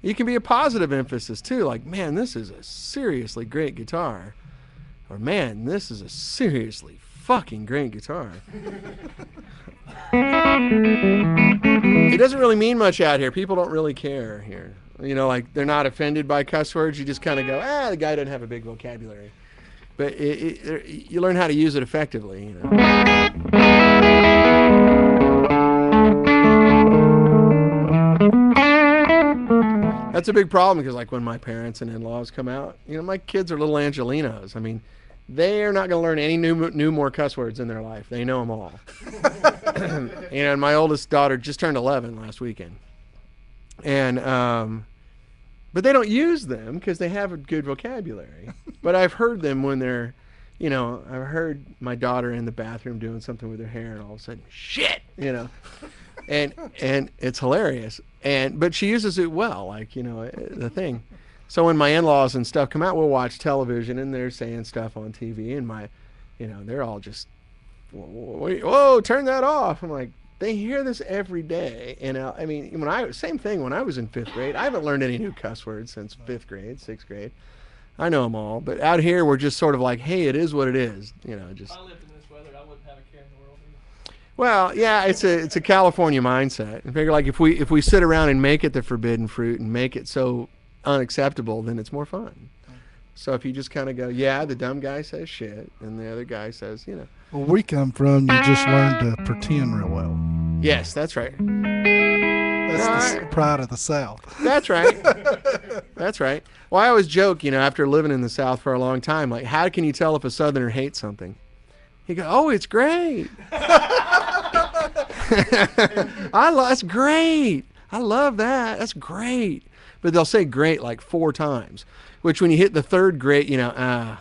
you can be a positive emphasis too. Like, man, this is a seriously great guitar, or man, this is a seriously fucking great guitar. It doesn't really mean much out here. People don't really care here. You know, like they're not offended by cuss words. You just kind of go, the guy doesn't have a big vocabulary. But you learn how to use it effectively. You know. That's a big problem because, like, when my parents and in-laws come out, you know, my kids are little Angelinos. I mean, they are not going to learn any new more cuss words in their life. They know them all. You know, and my oldest daughter just turned 11 last weekend. And but they don't use them because they have a good vocabulary. But I've heard them when they're, you know, I've heard my daughter in the bathroom doing something with her hair, and all of a sudden, shit, you know. And it's hilarious. But she uses it well, like, you know, the thing. So when my in-laws and stuff come out, we'll watch television, and they're saying stuff on TV, and you know, they're all just, whoa, turn that off. I'm like, they hear this every day. And I mean, same thing when I was in 5th grade. I haven't learned any new cuss words since 5th grade, 6th grade. I know them all. But out here, we're just sort of like, hey, it is what it is. You know, just. If I lived in this weather, I wouldn't have a care in the world either. Well, yeah, it's a California mindset. I figure, like, if we sit around and make it the forbidden fruit and make it so unacceptable, then it's more fun. So if you just kind of go, yeah, the dumb guy says shit, and the other guy says, you know. Where we come from, you just learn to pretend real well. Yes, that's right. That's the pride of the South. That's right. That's right. Well, I always joke, you know, after living in the South for a long time, like, how can you tell if a Southerner hates something? He goes, oh, it's great. That's great. I love that. That's great. But they'll say great like 4 times, which when you hit the 3rd great, you know,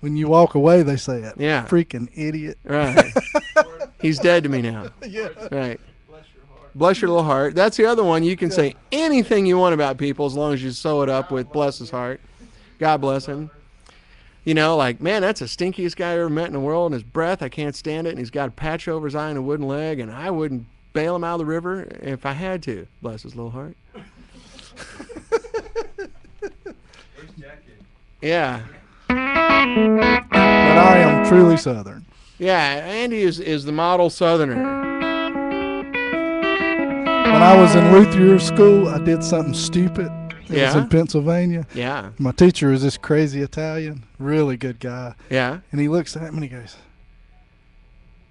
When you walk away, they say it. Yeah. Freaking idiot. right. He's dead to me now. Yeah. Right. Bless your heart. Bless your little heart. That's the other one. You can say anything you want about people as long as you sew it up with bless his heart. God bless him. You know, like, man, that's the stinkiest guy I ever met in the world, and his breath, I can't stand it, and he's got a patch over his eye and a wooden leg, and I wouldn't bail him out of the river if I had to. Bless his little heart. Where's Jackie? Yeah. But I am truly Southern. Yeah, Andy is the model Southerner. When I was in Luther school, I did something stupid. It was Yeah? in Pennsylvania. Yeah. My teacher was this crazy Italian, really good guy. Yeah. And he looks at me and he goes,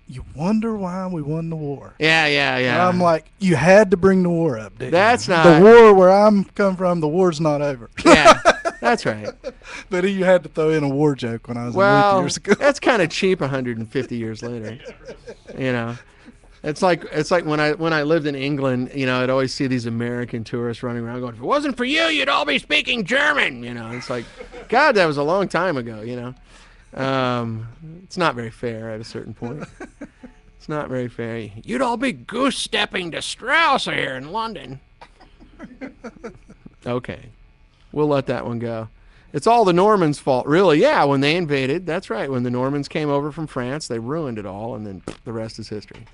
you wonder why we won the war. Yeah. And I'm like, you had to bring the war up, didn't That's you? not- The war where I'm come from, the war's not over. Yeah. That's right. But you had to throw in a war joke when I was in Well, Luther school. that's kind of cheap 150 years later. You know. It's like when I lived in England, you know, I'd always see these American tourists running around going, if it wasn't for you, you'd all be speaking German. You know, it's like, God, that was a long time ago, you know. It's not very fair at a certain point. It's not very fair. You'd all be goose-stepping to Strauss here in London. Okay. We'll let that one go. It's all the Normans' fault, really. Yeah, when they invaded, that's right. When the Normans came over from France, they ruined it all, and then the rest is history.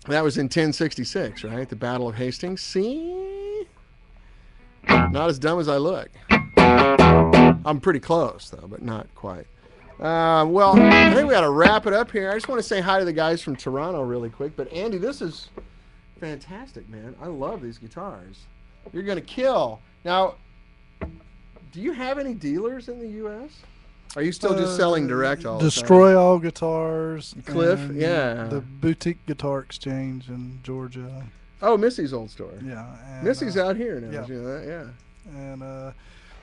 That was in 1066, right? The Battle of Hastings. See? Not as dumb as I look. I'm pretty close, though, but not quite. Well, I think we got to wrap it up here. I just want to say hi to the guys from Toronto really quick. But, Andy, this is fantastic, man. I love these guitars. You're going to kill. Now, do you have any dealers in the U.S.? Are you still just selling direct all the time? Destroy All Guitars. Cliff, and yeah. The Boutique Guitar Exchange in Georgia. Oh, Missy's old store. Yeah. And, Missy's out here now. yeah. You know that? Yeah. And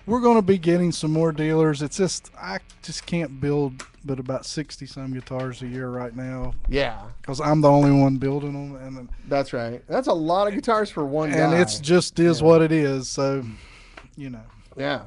We're going to be getting some more dealers. It's just I just can't build but about 60 some guitars a year right now Yeah, because I'm the only one building them, and that's right. That's a lot of guitars for one guy. it's just is Yeah. what it is. So, you know, Yeah.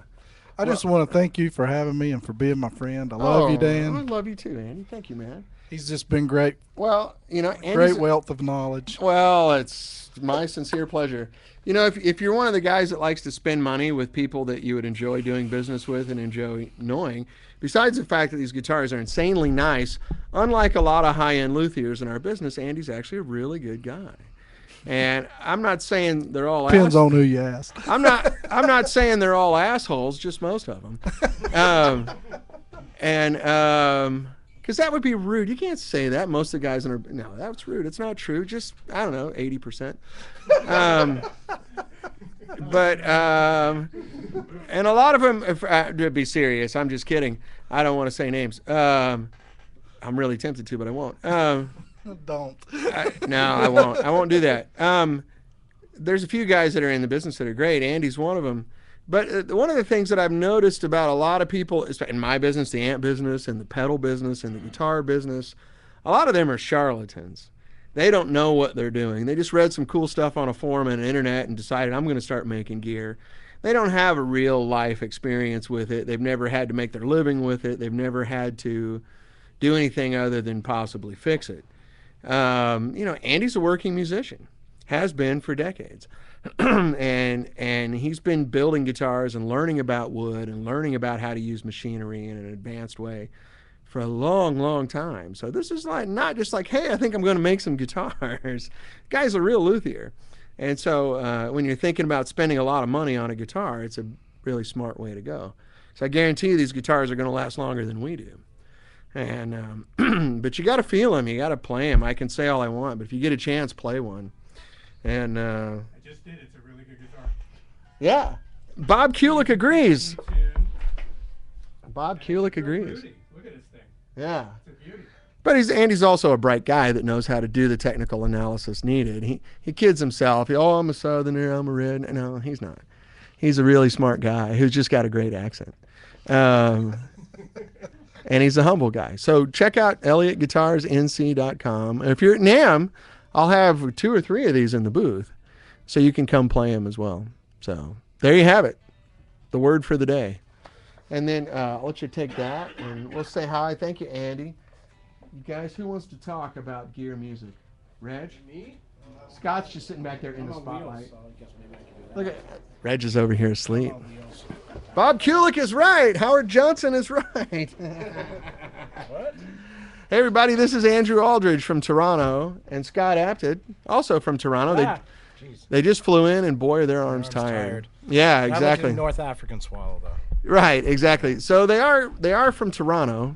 I just want to thank you for having me and for being my friend. I love you, I Dan. love you too, Andy. Thank you, man. He's just been great, Well, Andy's great wealth of knowledge. Well, it's my sincere pleasure. If you're one of the guys that likes to spend money with people that you would enjoy doing business with and enjoy knowing, besides the fact that these guitars are insanely nice, unlike a lot of high-end luthiers in our business, Andy's actually a really good guy. And I'm not saying they're all Depends on who you ask. I'm not saying they're all assholes, just most of them. Because that would be rude. You can't say that. Most of the guys in our no, that's rude. It's not true. Just I don't know, 80%. And a lot of them, if to be serious, I'm just kidding. I don't want to say names. I'm really tempted to, but I won't. Don't. No, I won't. I won't do that. There's a few guys that are in the business that are great. Andy's one of them. But one of the things that I've noticed about a lot of people, in my business, the amp business and the pedal business and the guitar business, a lot of them are charlatans. They don't know what they're doing. They just read some cool stuff on a forum and the internet and decided, I'm going to start making gear. They don't have a real life experience with it. They've never had to make their living with it. They've never had to do anything other than possibly fix it. Andy's a working musician, has been for decades. and he's been building guitars and learning about wood and learning about how to use machinery in an advanced way for a long, long time. So this is not just like, hey, I think I'm going to make some guitars. Guy's a real luthier. And so when you're thinking about spending a lot of money on a guitar, it's a really smart way to go. So I guarantee you these guitars are going to last longer than we do. And but you got to feel them. You got to play them. I can say all I want, but if you get a chance, play one. And I just did. It's a really good guitar. yeah, Bob Kulick agrees. Tune. Bob Kulick Real agrees. beauty. Look at this thing. Yeah. It's a beauty. But Andy's also a bright guy that knows how to do the technical analysis needed. He kids himself. I'm a Southerner, I'm a red. No, he's not. He's a really smart guy who's just got a great accent. And he's a humble guy. So check out ElliottGuitarsNC.com. And if you're at NAMM, I'll have 2 or 3 of these in the booth so you can come play them as well. So there you have it. The word for the day. And then I'll let you take that and we'll say hi. Thank you, Andy. You guys, who wants to talk about gear music? Reg? Me? Scott's just sitting back there in the I'm on spotlight. wheels, so I guess maybe I can do that. Look at Reg is over here asleep. I'm on wheels. Bob Kulick is right. Howard Johnson is right. What? Hey everybody, this is Andrew Aldridge from Toronto and Scott Apted, also from Toronto. Jeez. They just flew in and boy are their arms arms tired. tired. Yeah, Not like exactly. a North African swallow, though. Right, exactly. So they are from Toronto,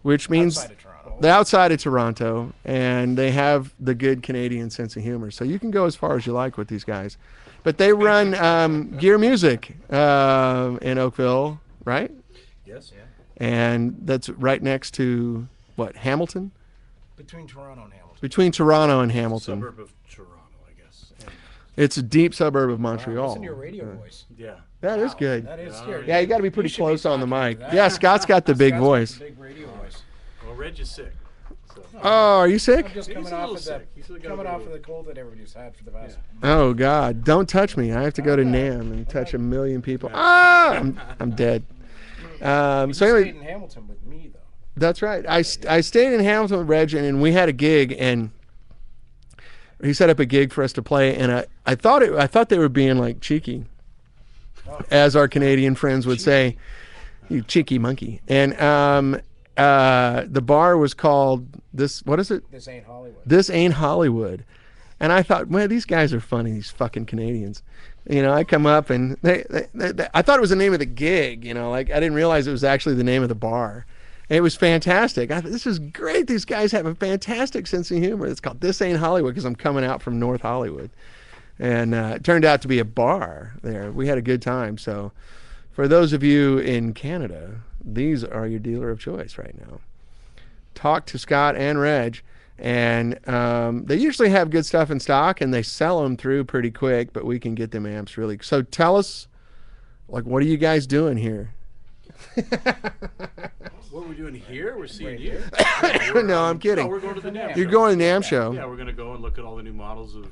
which means Outside of Toronto. they're outside of Toronto, and they have the good Canadian sense of humor. So you can go as far as you like with these guys. But they run Gear Music in Oakville, right? Yes, yeah. And that's right next to, what, Hamilton? Between Toronto and Hamilton. Between Toronto and Hamilton. Suburb of Toronto, I guess. And, It's a deep suburb of Wow, Montreal. listen to your radio voice. yeah. That is Wow, good. That is scary. Yeah, you got to be pretty should be close on the talking mic. to that. Yeah, Scott's got the big Scott's got voice. the big radio voice. Well, Reg is sick. So. Oh, are you sick? I'm just He's coming a off little of sick. He's got a coming little- off of the cold that everybody's had for the past. Oh God! Don't touch me. I have to go to NAMM and touch a million people. Ah, I'm dead. So You stayed anyway, in Hamilton with me though. that's right. I stayed in Hamilton with Reg, and we had a gig, and he set up a gig for us to play, and I thought they were being like cheeky, as our Canadian friends would say, you cheeky monkey. And the bar was called this. What is it? This ain't Hollywood. This Ain't Hollywood. And I thought, well, these guys are funny, these fucking Canadians. I come up and they I thought it was the name of the gig, like I didn't realize it was actually the name of the bar. And it was fantastic. I thought, this is great. These guys have a fantastic sense of humor. It's called This Ain't Hollywood because I'm coming out from North Hollywood. And it turned out to be a bar there. We had a good time. So for those of you in Canada, these are your dealer of choice right now. Talk to Scott and Reg. And they usually have good stuff in stock, and they sell them through pretty quick, but we can get them amps really. So tell us Like, what are you guys doing here? What are we doing here? We're seeing you. No, I'm kidding. No, we're going to the NAMM You're show. going to the NAMM show. Yeah, we're going to go and look at all the new models of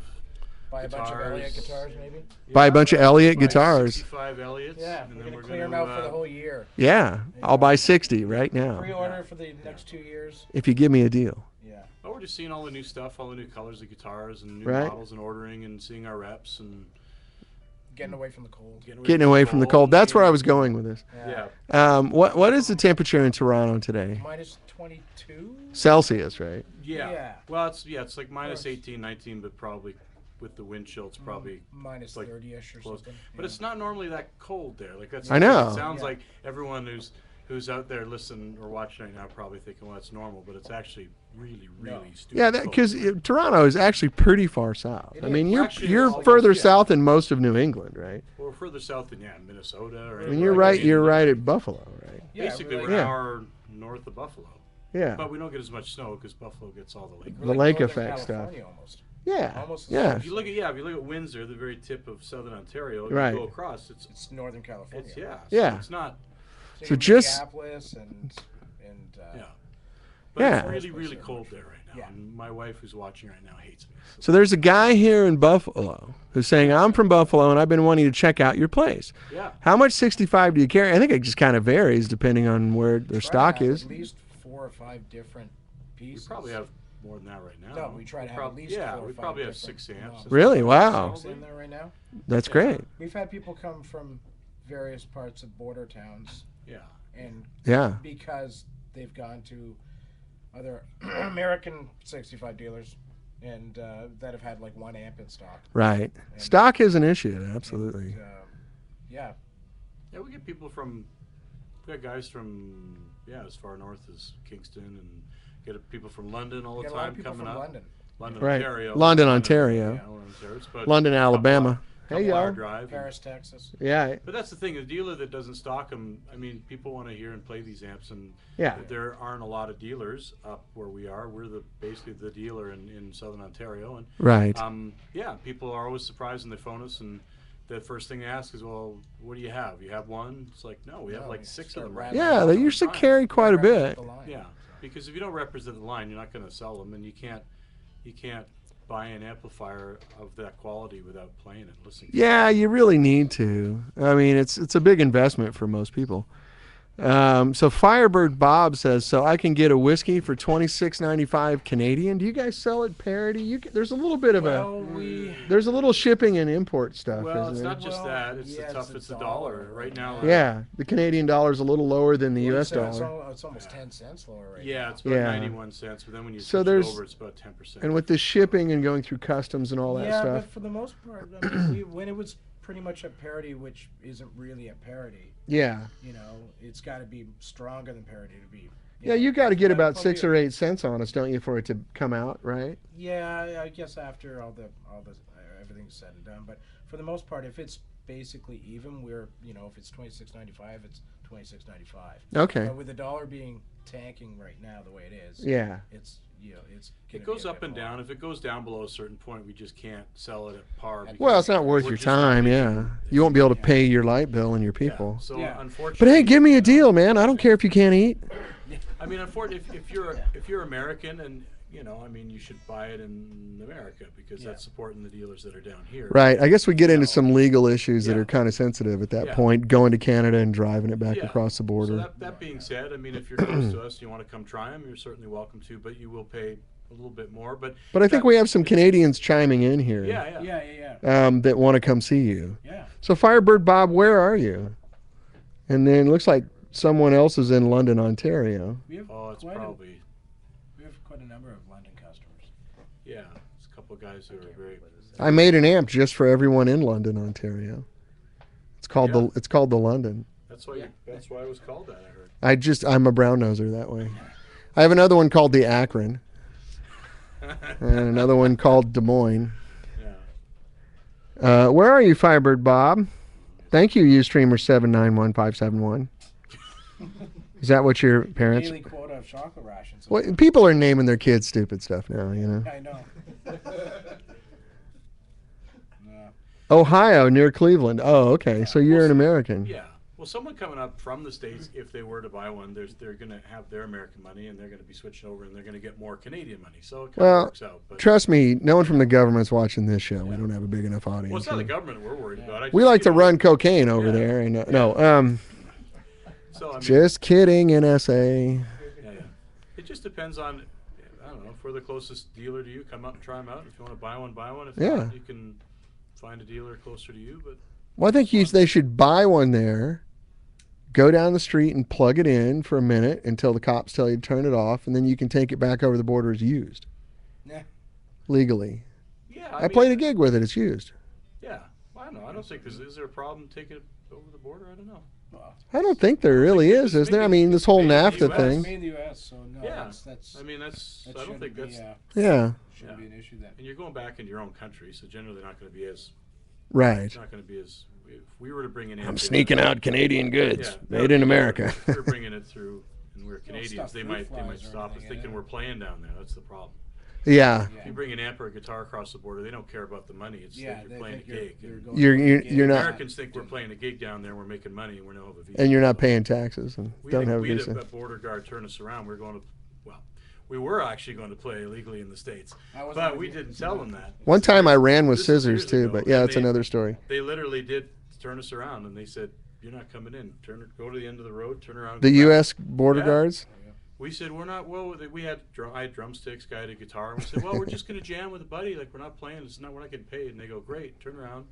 Buy a bunch of guitars. Elliott guitars, maybe. Buy a bunch of Elliott Buy guitars. 65 Elliots. Yeah, and we're then gonna we're clear them out for the whole year. Yeah, I'll buy 60 right now Pre-order for the next 2 years. if you give me a deal. Yeah. Oh, we're just seeing all the new stuff, all the new colors of guitars and new Right. models, and ordering and seeing our reps and Getting away from the cold. Getting away from the cold. That's where I was going with this. Yeah. What is the temperature in Toronto today? Minus 22. Celsius, right? Yeah. Yeah. Well, it's like minus 18, 19, but probably with the wind chill, it's probably Minus like 30ish or close. something. But it's not normally that cold there. Like that's. I know. It sounds Yeah. like everyone who's out there listening or watching right now probably thinking, well, that's normal, but it's actually really, really stupid. Yeah, cold. because Toronto is actually pretty far south. It I mean, is. you're Actually, you're almost, further yeah. south than most of New England, right? We're further south than Minnesota or. I mean, you're right at Buffalo, right? Yeah, Basically, we're we're an Yeah. hour north of Buffalo, Yeah, but we don't get as much snow because Buffalo gets all the lake. The lake Northern effect stuff. California Almost. yeah, Almost as yeah. If you look at Windsor, the very tip of southern Ontario, Right. you go across, It's Northern California. it's yeah, Yeah. it's not So just- Minneapolis and yeah, but Yeah. it's really really cold there right now. Yeah. And my wife, who's watching right now, hates me. So there's a guy here in Buffalo who's saying, I'm from Buffalo and I've been wanting to check out your place. Yeah, How much 65 do you carry? I think it just kind of varies depending on where their stock is. At least 4 or 5 different we pieces. probably have more than that right now. No, we try to have prob- at least yeah, 4 or we 5 probably have different 6 amps. models. Really? Wow. Six in there right now. That's great. We've had people come from various parts of border towns, Yeah, and Yeah. because they've gone to other American 65 dealers and that have had like 1 amp in stock. Right. Stock is an issue. Absolutely. And, yeah. yeah, we get people from, we got guys from as far north as Kingston, and get people from London all We the got a lot time of people coming from up. London. London, Right. Ontario. London, Ontario. Yeah, London, Ontario. It's about London, a couple Alabama. hour- Hey, couple hour y'all. drive. Paris, Texas. Yeah. But that's the thing, a dealer that doesn't stock them, I mean, people want to hear and play these amps, and Yeah. there aren't a lot of dealers up where we are. We're basically the dealer in southern Ontario, and Right. people are always surprised when they phone us, and the first thing they ask is, well, what do you have? You have one? It's like, no, we have No, like we 6 of start them right rattling Yeah, now. they usually carry quite a bit. The line. Yeah, because if you don't represent the line, you're not going to sell them, and you can't buy an amplifier of that quality without playing it, listening. Yeah, you really need to. I mean, it's a big investment for most people. So Firebird Bob says, so I can get a whiskey for $26.95 Canadian. Do you guys sell at parity? There's a little bit of Well, we there's a little shipping and import stuff, Well, isn't it's there? not just Well, that; it's yeah, it's the dollar right now. Yeah, the Canadian dollar's a little lower than the U.S. So dollar. it's almost 10 cents lower right Yeah, now. it's about Yeah. 91 cents, but then when you So switch there's- it over, it's about 10%. And with the shipping and going through customs and all that yeah, stuff. but for the most part, I mean, when it was pretty much at parity, which isn't really at parity, Yeah. you know, it's got to be stronger than parity to be. Yeah, you got to get about probably- 6 or 8 cents on us, don't you, for it to come out, right? Yeah, I guess after all the everything's said and done, but for the most part, if it's basically even, we're if it's $26.95, it's $26.95. Okay. But with the dollar being tanking right now the way it is, Yeah. it's it's. It gonna goes be a up bit and more. down. If it goes down below a certain point, we just can't sell it at par. because Well, it's not worth we're your just not time, making- yeah. You won't be able to pay your light bill and your Yeah, people. So Yeah. unfortunately, But hey, give me a deal, man. I don't care if you can't eat. I mean, unfortunately, if you're American, and I mean, you should buy it in America because that's supporting the dealers that are down here. Right. I guess we get into some legal issues that Yeah. are kind of sensitive at that Yeah. point, going to Canada and driving it back Yeah. across the border. So that being said, I mean, if you're close to us, and you want to come try them, you're certainly welcome to, but you will pay a little bit more. But But I think we have some Canadians chiming in here yeah. that want to come see you. Yeah. So Firebird Bob, where are you? And then it looks like someone else is in London, Ontario. We have Oh, it's quite probably we have quite a number of London customers. yeah. It's a couple of guys who are very. I made an amp just for everyone in London, Ontario. It's called Yeah. it's called the London. That's why that's why it was called that. I heard. I'm a brown noser that way. I have another one called the Akron and another one called Des Moines. Yeah. Where are you, Firebird Bob? Thank you, Ustreamer791571. Is that what your parents? Daily quota of chocolate rations. Well, people are naming their kids stupid stuff now, I know. Ohio, near Cleveland. Oh, okay. So you're an American. Yeah. Well, someone coming up from the States, if they were to buy one, they're going to have their American money, and they're going to be switching over, and they're going to get more Canadian money. So it kind of works out. But Trust me, no one from the government's watching this show. We don't have a big enough audience. well, it's not the government we're worried about. We like to run cocaine over there. And So, I mean, just kidding, NSA. yeah. It just depends on, I don't know, if we're the closest dealer to you, come up and try them out. If you want to buy one, buy one. If not, you can find a dealer closer to you. But Well, I think they should buy one there, go down the street and plug it in for a minute until the cops tell you to turn it off, and then you can take it back over the border as used. Yeah. Legally. yeah, I played a gig with it. It's used. Yeah, I don't know. I don't think is there a problem taking it over the border? I don't know. I don't think there really is there? I mean, this whole Made in the NAFTA US. thing. Made in the U.S., so no, Yeah. that's I mean, that's. that I don't shouldn't think be, that's. Yeah. shouldn't be an issue then. And you're going back into your own country, so generally not going to be as. Right. It's not going to be as. If we were to bring it in. I'm sneaking out Canadian goods Yeah, made in America. If we're bringing it through, and we're stuff Canadians. They fruit might flies or stop us anything in thinking it. we're playing down there. That's the problem. Yeah. If you bring an amp or a guitar across the border, they don't care about the money. It's Yeah, that they you're playing a think gig. you're And going You're- to you're- a gig. you're not- Americans think we're playing a gig down there, and we're making money, and we don't have a visa. And you're not paying taxes and We don't have a had visa. a border guard turn us around. We were actually going to play illegally in the States, I wasn't but with we you. didn't tell them that. One time I ran with This is scissors years too, ago, but yeah, and that's another story. They literally did turn us around, and they said, "You're not coming in. Go to the end of the road. Turn around." The go back." U.S. border Yeah. guards? We said we're not. Well, we had I had drumsticks, guy had a guitar. And we said, well, we're just gonna jam with a buddy. Like we're not playing. We're not getting paid. And they go, great. Turn around.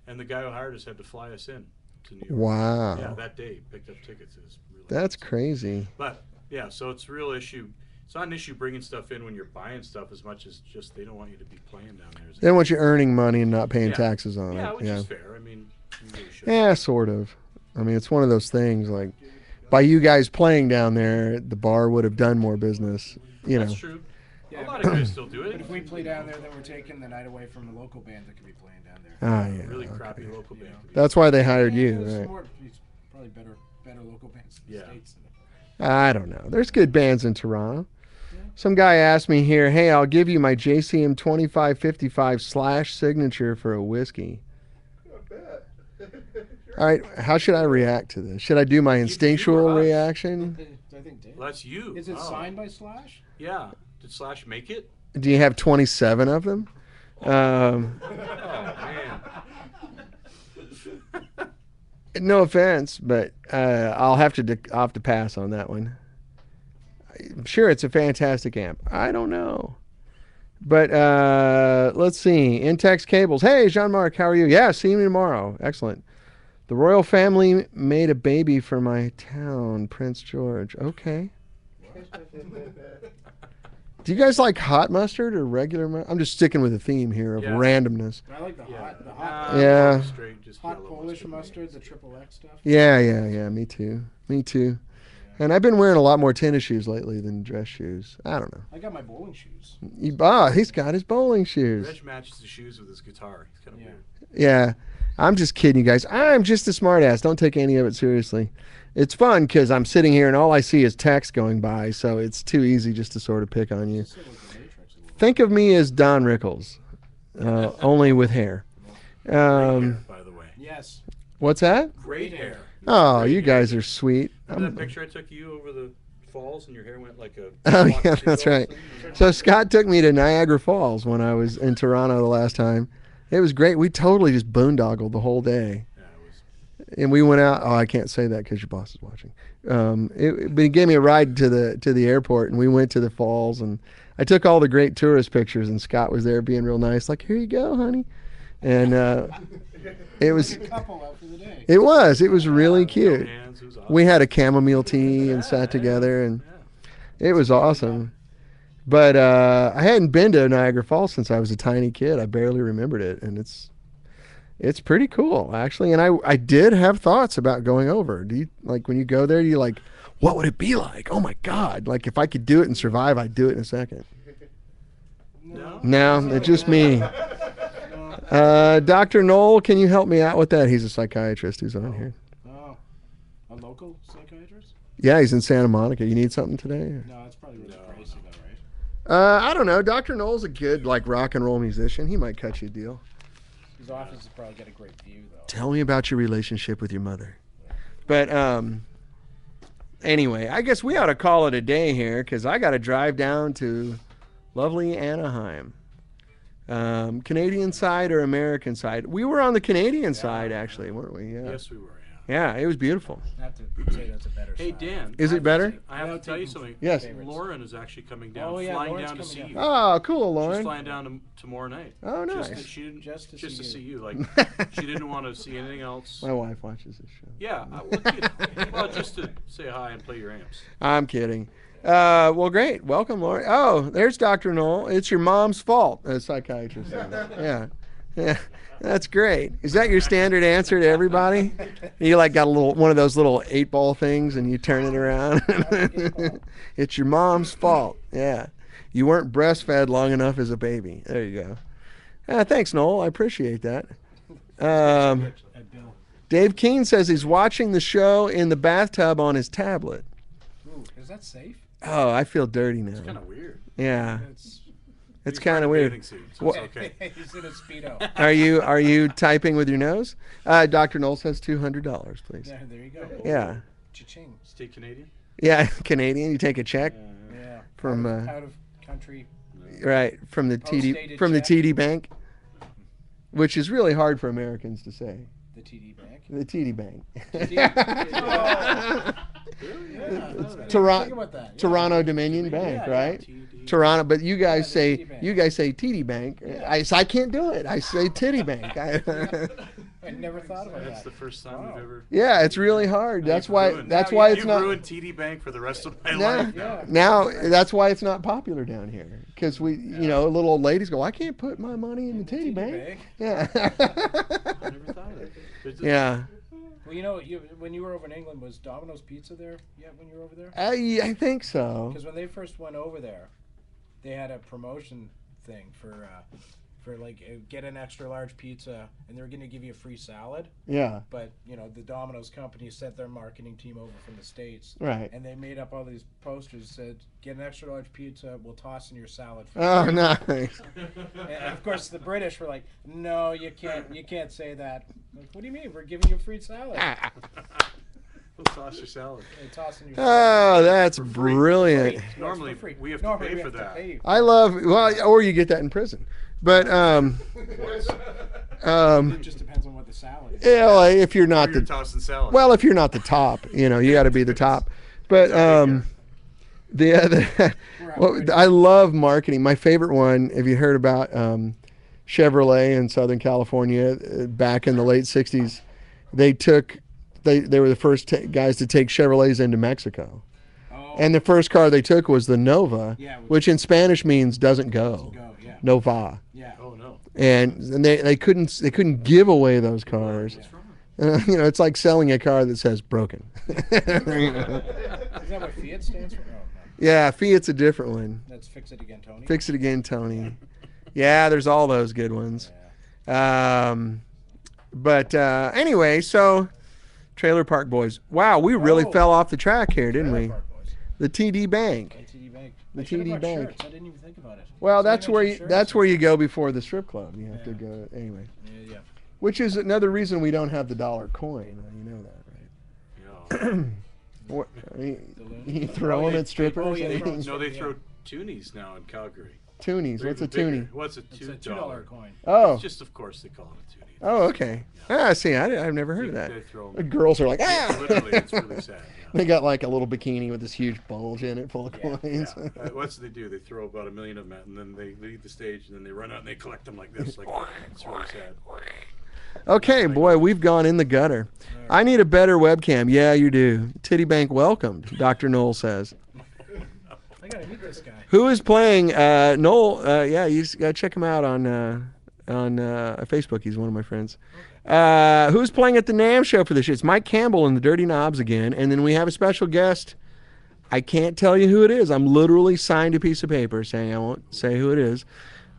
And the guy who hired us had to fly us in to New York. Wow. Yeah, that day picked up tickets. It was really That's awesome. crazy. But yeah, so it's a real issue. It's not an issue bringing stuff in when you're buying stuff as much as just they don't want you to be playing down there. They want you earning money and not paying Yeah. taxes on Yeah, it. which Yeah. is fair. I mean, you really should. Yeah, sort of. I mean, it's one of those things like by you guys playing down there, the bar would have done more business, you know. That's true. Yeah, A lot of guys still do But it. if we play down there, then we're taking the night away from the local bands that could be playing down there. Ah, yeah. Really okay. crappy local band. That's why they hired Yeah, you, there's right? probably better local bands in the Yeah. States. I don't know. There's good bands in Toronto. Some guy asked me here, hey, I'll give you my JCM 2555 / signature for a whiskey. All right, how should I react to this? Should I do my instinctual us. reaction? I think Dan. Well, that's you. Is it Oh. signed by Slash? Yeah. Did Slash make it? Do you have 27 of them? Oh man. No offense, but I'll have to pass on that one. I'm sure it's a fantastic amp. I don't know. But let's see. Intex Cables. Hey, Jean-Marc, how are you? Yeah, see you tomorrow. Excellent. The royal family made a baby for my town, Prince George. Okay. Do you guys like hot mustard or regular mustard? I'm just sticking with the theme here of Yeah. randomness. I like the hot, Yeah. Straight, just hot yellow Polish mustard. mustard, the triple X stuff. Yeah. Me too. And I've been wearing a lot more tennis shoes lately than dress shoes. I don't know. I got my bowling shoes. He's got his bowling shoes. Reg matches the shoes with his guitar. It's kind of Yeah. weird. Yeah. I'm just kidding, you guys. I'm just a smartass. Don't take any of it seriously. It's fun because I'm sitting here and all I see is text going by, so it's too easy just to sort of pick on you. It's sort of like the Matrix a little. Think of me as Don Rickles, only with hair. Great hair, by the way. Yes. What's that? Great hair. Oh, Great you hair. guys are sweet. Remember that picture I took of you over the falls and your hair went like a. Oh, flock yeah, of that's seagulls right. thing? So Scott took me to Niagara Falls when I was in Toronto the last time. It was great. We totally just boondoggled the whole day. Yeah, it was. And we went out. Oh, I can't say that because your boss is watching. But he gave me a ride to the airport, and we went to the falls. And I took all the great tourist pictures, and Scott was there being real nice, like, "Here you go, honey." And it was Couple out for the day. it was really cute. Hands, it was awesome. We had a chamomile tea and sat together, and Yeah. it was awesome. But I hadn't been to Niagara Falls since I was a tiny kid. I barely remembered it, and it's pretty cool actually. And I did have thoughts about going over. Do you like when you go there? Do you like what would it be like? Oh my God! Like if I could do it and survive, I'd do it in a second. No, it's just me. Dr. Knoll, can you help me out with that? He's a psychiatrist who's on here. Oh, a local psychiatrist? Yeah, he's in Santa Monica. You need something today? No, it's probably really pricey though, right? I don't know. Dr. Knoll's a good like rock and roll musician. He might cut you a deal. His office has probably got a great view, though. Tell me about your relationship with your mother. But anyway, I guess we ought to call it a day here because I got to drive down to lovely Anaheim. Canadian side or American side? We were on the Canadian side, actually, weren't we? Yeah. Yes, we were. Yeah, it was beautiful. I have to say that's a better Hey, side. Dan. Is it better? I have to tell you something. Yes. Lauren is actually coming down, Oh, yeah, flying Lauren's down to coming see down. you. Oh, cool, She's Lauren. flying down tomorrow night. Oh, nice. Just to see you. Like, she didn't want to see anything else. My wife watches this show. Yeah, just to say hi and play your amps. I'm kidding. Well, great. Welcome, Lauren. Oh, there's Dr. Knoll. It's your mom's fault, a psychiatrist says. Yeah. Yeah. That's great. Is that your standard answer to everybody? You like got a little one of those little 8-ball things and you turn it around. It's your mom's fault. Yeah. You weren't breastfed long enough as a baby. There you go. Thanks, Noel. I appreciate that. Dave Keene says he's watching the show in the bathtub on his tablet. Ooh, is that safe? Oh, I feel dirty now. It's kind of weird. Yeah. It's He's kind of wearing a weird. bathing suit, so it's okay. He's in a Speedo. Are you typing with your nose? Dr. Knoll says $200, please. There you go. Yeah. Cha-ching. Stay Canadian? Yeah, Canadian. You take a check Yeah. from out of country. right from the Post-dated the check. TD Bank, which is really hard for Americans to say. The TD Bank. The TD Bank. Think about that. Toronto Dominion Bank, yeah. right? TD. Toronto, but you guys the say TD Bank. TD Bank. I can't do it. I say Titty Bank. I never thought about That's that. the first time we've ever. Yeah, it's really hard. That's why. Ruined- That's why it's You've not. ruined TD Bank for the rest of my Now, life. Yeah. now that's why it's not popular down here because little old ladies go, I can't put my money in the Titty Bank. Yeah. I never thought of it. Yeah. Well, when you were over in England, was Domino's Pizza there yet when you were over there? I think so. Because when they first went over there, they had a promotion thing for like get an extra large pizza, and they were going to give you a free salad. Yeah. But the Domino's company sent their marketing team over from the States, Right. and they made up all these posters that said, "Get an extra large pizza, we'll toss in your salad." Oh, nice. And of course, the British were like, "No, you can't say that." Like, what do you mean? We're giving you a free salad. We'll toss your salad. They toss in your salad. Oh, that's brilliant. Free. Normally, It's for free. we have to Normally pay we for have to that. pay you. I love or you get that in prison, but It just depends on what the salad is. yeah, like, if you're not You're the tossing salad. well, if you're not the top, you got to be the top. But the other, I love marketing. My favorite one, have you heard about Chevrolet in Southern California back in the late '60s? They were the first guys to take Chevrolets into Mexico. Oh, And the first car they took was the Nova, Yeah, which in Spanish means doesn't go. go, yeah. Nova. Yeah. Oh no. And they couldn't give away those cars. What's wrong? It's like selling a car that says broken. Is that what Fiat stands for? Oh, no. Yeah, Fiat's a different one. That's Fix It Again, Tony. Fix it again, Tony. Yeah, there's all those good ones. But anyway, so Trailer Park Boys. Wow, we really Oh. fell off the track here, didn't Trailer we? Park Boys. The TD Bank. TD Bank. The I should've TD bought Bank. shirts. I didn't even think about it. Well, Somebody that's where mentioned shirts. that's where you go before the strip club. You have to go anyway. Yeah. Which is another reason we don't have the dollar coin. You know that, right? Yeah. What, Balloon? you throw Oh, them yeah. at strippers? Oh, yeah, they throw- No, they throw toonies now in Calgary. Toonies. They're What's a even bigger. toonie? What's a It's a $2? $2 coin. Oh. It's just, of course, they call it a toonie. Oh, okay. See, I've never heard of that. They throw The 'em. girls are like, ah! Literally, it's really sad. Yeah. They got like a little bikini with this huge bulge in it full of Yeah, coins. What's they do? They throw about 1 million of them out, and then they leave the stage, and then they run out and they collect them like this. Like it's really sad. Okay, boy, we've gone in the gutter. I need a better webcam. Yeah, you do. Titty Bank welcomed, Dr. Knoll says. I gotta meet this guy. Who is playing? Knoll, yeah, you just gotta check him out on Facebook. He's one of my friends. Who's playing at the NAMM show for this year? It's Mike Campbell and the Dirty Knobs again. And then we have a special guest. I can't tell you who it is. I'm literally signed a piece of paper saying I won't say who it is.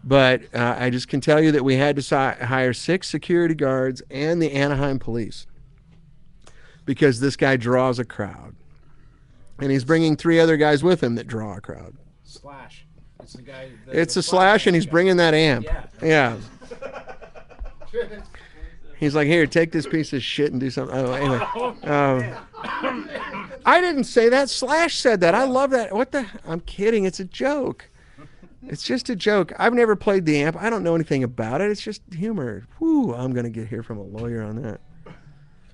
But I just can tell you that we had to hire 6 security guards and the Anaheim police because this guy draws a crowd. And he's bringing 3 other guys with him that draw a crowd. Slash. It's the guy. It's a Slash, and he's bringing that amp. Yeah. Yeah. He's like, here, take this piece of shit and do something. Oh, anyway. I didn't say that. Slash said that. I love that. What the? I'm kidding. It's a joke. It's just a joke. I've never played the amp. I don't know anything about it. It's just humor. Whew, I'm going to hear from a lawyer on that.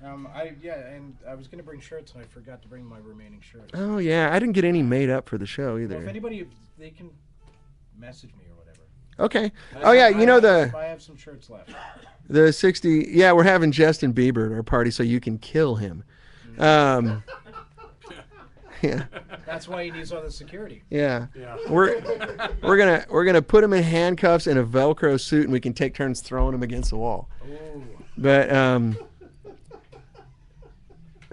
And I was gonna bring shirts, and I forgot to bring my remaining shirts. Oh, yeah. I didn't get any made up for the show either. Well, if anybody, they can message me or whatever. Okay. Oh, yeah. You know I have some shirts left. the 60. Yeah, we're having Justin Bieber at our party, so you can kill him. Yeah. That's why he needs all the security. Yeah. We're gonna put him in handcuffs and a Velcro suit, and we can take turns throwing him against the wall. Ooh. But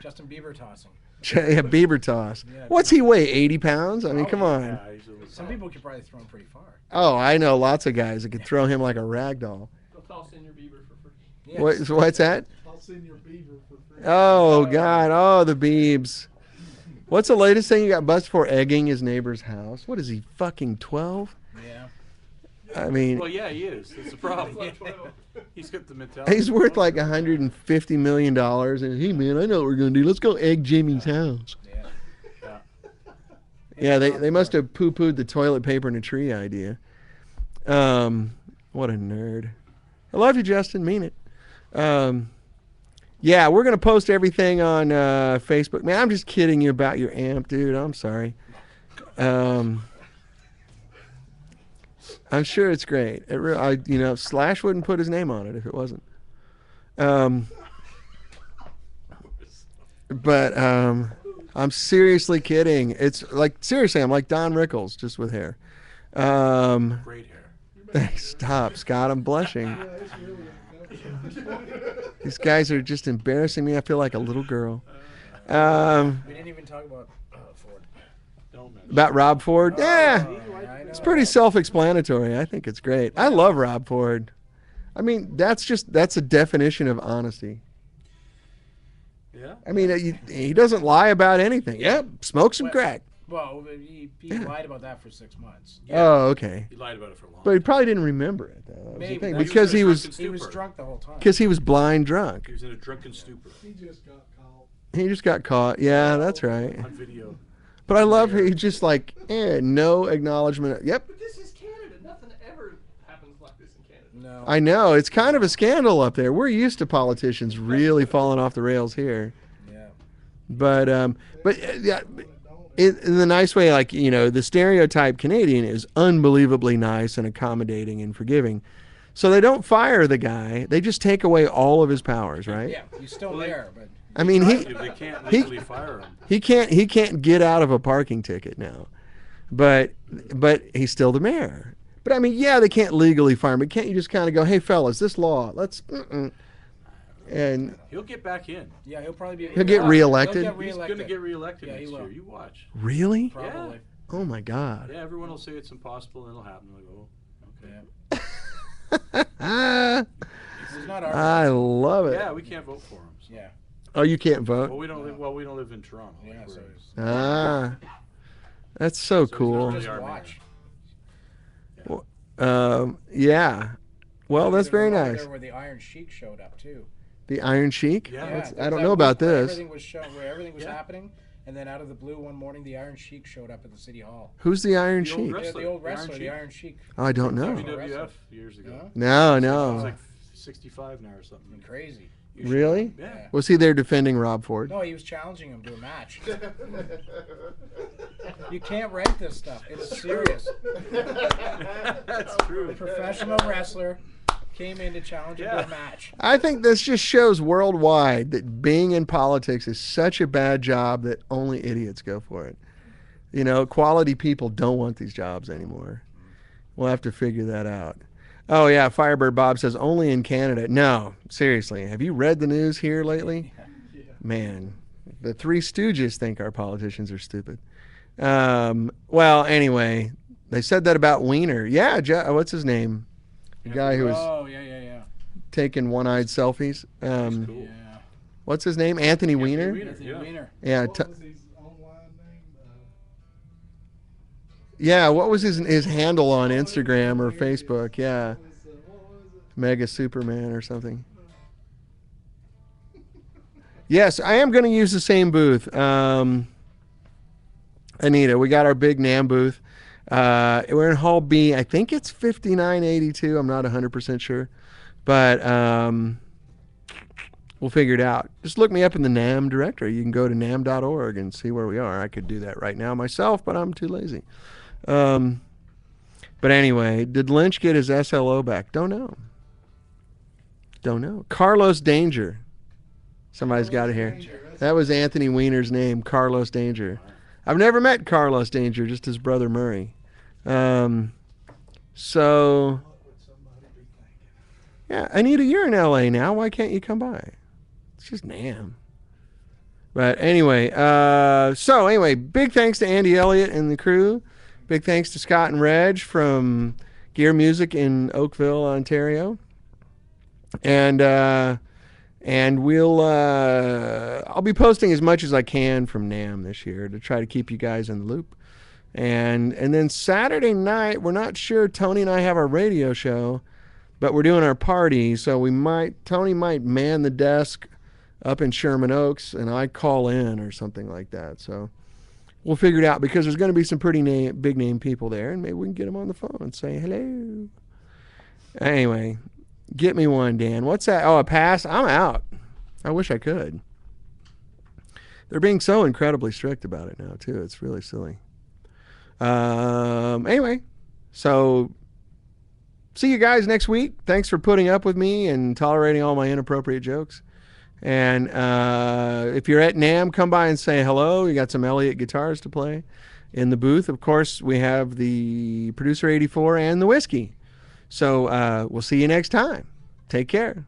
Justin Bieber tossing. yeah, Bieber toss. Yeah. What's he weigh? 80 pounds? I mean, come on. Yeah, he's a- Some people could probably throw him pretty far. Oh, I know lots of guys that could throw him like a rag doll. They'll toss in your Bieber for free. Yes. What's that? I'll send your beaver for free. Oh God! Oh, the Biebs. What's the latest thing you got busted for? Egging his neighbor's house. What is he? Fucking 12? Yeah. I mean, Well, yeah, he is. That's the problem. He's got the mentality. he's worth like $150 million. And hey, man, I know what we're gonna do. Let's go egg Jimmy's house. Yeah. Yeah, they must have poo-pooed the toilet paper in a tree idea. What a nerd. I love you, Justin. Mean it. Yeah, we're gonna post everything on Facebook. Man, I'm just kidding you about your amp, dude. I'm sorry. I'm sure it's great. Slash wouldn't put his name on it if it wasn't. But I'm seriously kidding. It's like, seriously, I'm like Don Rickles, just with hair. Great hair. Stop, Scott. I'm blushing. These guys are just embarrassing me. I feel like a little girl. We didn't even talk about Ford. Don't mention. About Rob Ford? Yeah. I It's know. pretty self-explanatory. I think it's great. I love Rob Ford. I mean, that's a definition of honesty. Yeah. I mean, he doesn't lie about anything. Yep, smoke some crack. Well, he lied about that for 6 months. Oh, okay. He lied about it for a long But he time. probably didn't remember it, though. That was the Maybe. thing. Well, Because he was He was drunk the whole time. blind drunk. He was in a drunken stupor He just got caught. He just got caught. Yeah, that's right. on video. But I love he just like, no acknowledgement. Yep, But this is Canada. Nothing ever happens like this in Canada. No. I know. It's kind of a scandal up there. We're used to politicians really falling off the rails here. Yeah. But yeah, in the nice way, like, the stereotype Canadian is unbelievably nice and accommodating and forgiving. So they don't fire the guy. They just take away all of his powers, right? Yeah, he's still there, but I mean, They can't legally fire him. he can't get out of a parking ticket now. But he's still the mayor. But I mean, yeah, they can't legally fire him. But can't you just kind of go, hey, fellas, this law, let's, and He'll get back in. yeah, he'll probably be. He'll get reelected? He'll get He's reelected. going to get reelected Yeah, he next will. year. You watch. really? Probably. Oh my God. Yeah, everyone will say it's impossible, and it'll happen. Like, oh, okay. Yeah. He's not our. I love it. Yeah, we can't vote for him. So. Yeah. Oh, you can't Well, vote? we don't live. Well, we don't live in Toronto. Yeah. Like, So we're- Ah, that's so he's not cool. really just our watch. Yeah. Well, that's There's very a moment nice. There where the Iron Sheik showed up too. The Iron Sheik? Yeah. Yeah, I don't that know about week where this. Everything was where everything was Yeah. happening, and then out of the blue one morning, the Iron Sheik showed up at the city hall. Who's the Iron The old Sheik? wrestler. The old the Iron wrestler, the Sheik. Iron Sheik. Oh, I don't know. WWF years ago. Huh? No, He's no. like 65 now or something. Crazy. You should- Really? Yeah. Was he there defending Rob Ford? No, he was challenging him to a match. You can't rent this stuff. It's serious. That's true. A professional wrestler came in to challenge him to a match. I think this just shows worldwide that being in politics is such a bad job that only idiots go for it. Quality people don't want these jobs anymore. We'll have to figure that out. Oh, yeah, Firebird Bob says only in Canada. No, seriously. Have you read the news here lately? Man, the Three Stooges think our politicians are stupid. Well, anyway, they said that about Wiener. Yeah, what's his name? The guy who was Oh, yeah. taking one-eyed selfies. Cool. Yeah. What's his name? Anthony Weiner? Weiner. Anthony Yeah. Weiner. Yeah, What was his online name? yeah. What was his handle on Instagram or Facebook? Yeah, What was it? Mega Superman or something. Yes, I am going to use the same booth. Anita, we got our big NAMM booth. We're in Hall B. I think it's 5982. I'm not 100% sure. But we'll figure it out. Just look me up in the NAMM directory. You can go to NAMM.org and see where we are. I could do that right now myself, but I'm too lazy. But anyway, did Lynch get his SLO back? Don't know. Carlos Danger. Somebody's got it here. That was Anthony Weiner's name, Carlos Danger. I've never met Carlos Danger, just his brother Murray. So, yeah, Anita, you're in LA now. Why can't you come by? It's just NAMM. But anyway, big thanks to Andy Elliott and the crew. Big thanks to Scott and Reg from Gear Music in Oakville, Ontario. And I'll be posting as much as I can from NAMM this year to try to keep you guys in the loop. And then Saturday night, we're not sure. Tony and I have our radio show, but we're doing our party, so Tony might man the desk up in Sherman Oaks, and I call in or something like that. So we'll figure it out because there's going to be some pretty big name people there, and maybe we can get them on the phone and say hello. Anyway. Get me one, Dan. What's that? Oh, a pass? I'm out. I wish I could. They're being so incredibly strict about it now, too. It's really silly. Anyway, so see you guys next week. Thanks for putting up with me and tolerating all my inappropriate jokes. And if you're at NAMM, come by and say hello. You got some Elliott guitars to play in the booth. Of course, we have the Producer 84 and the whiskey. So we'll see you next time. Take care.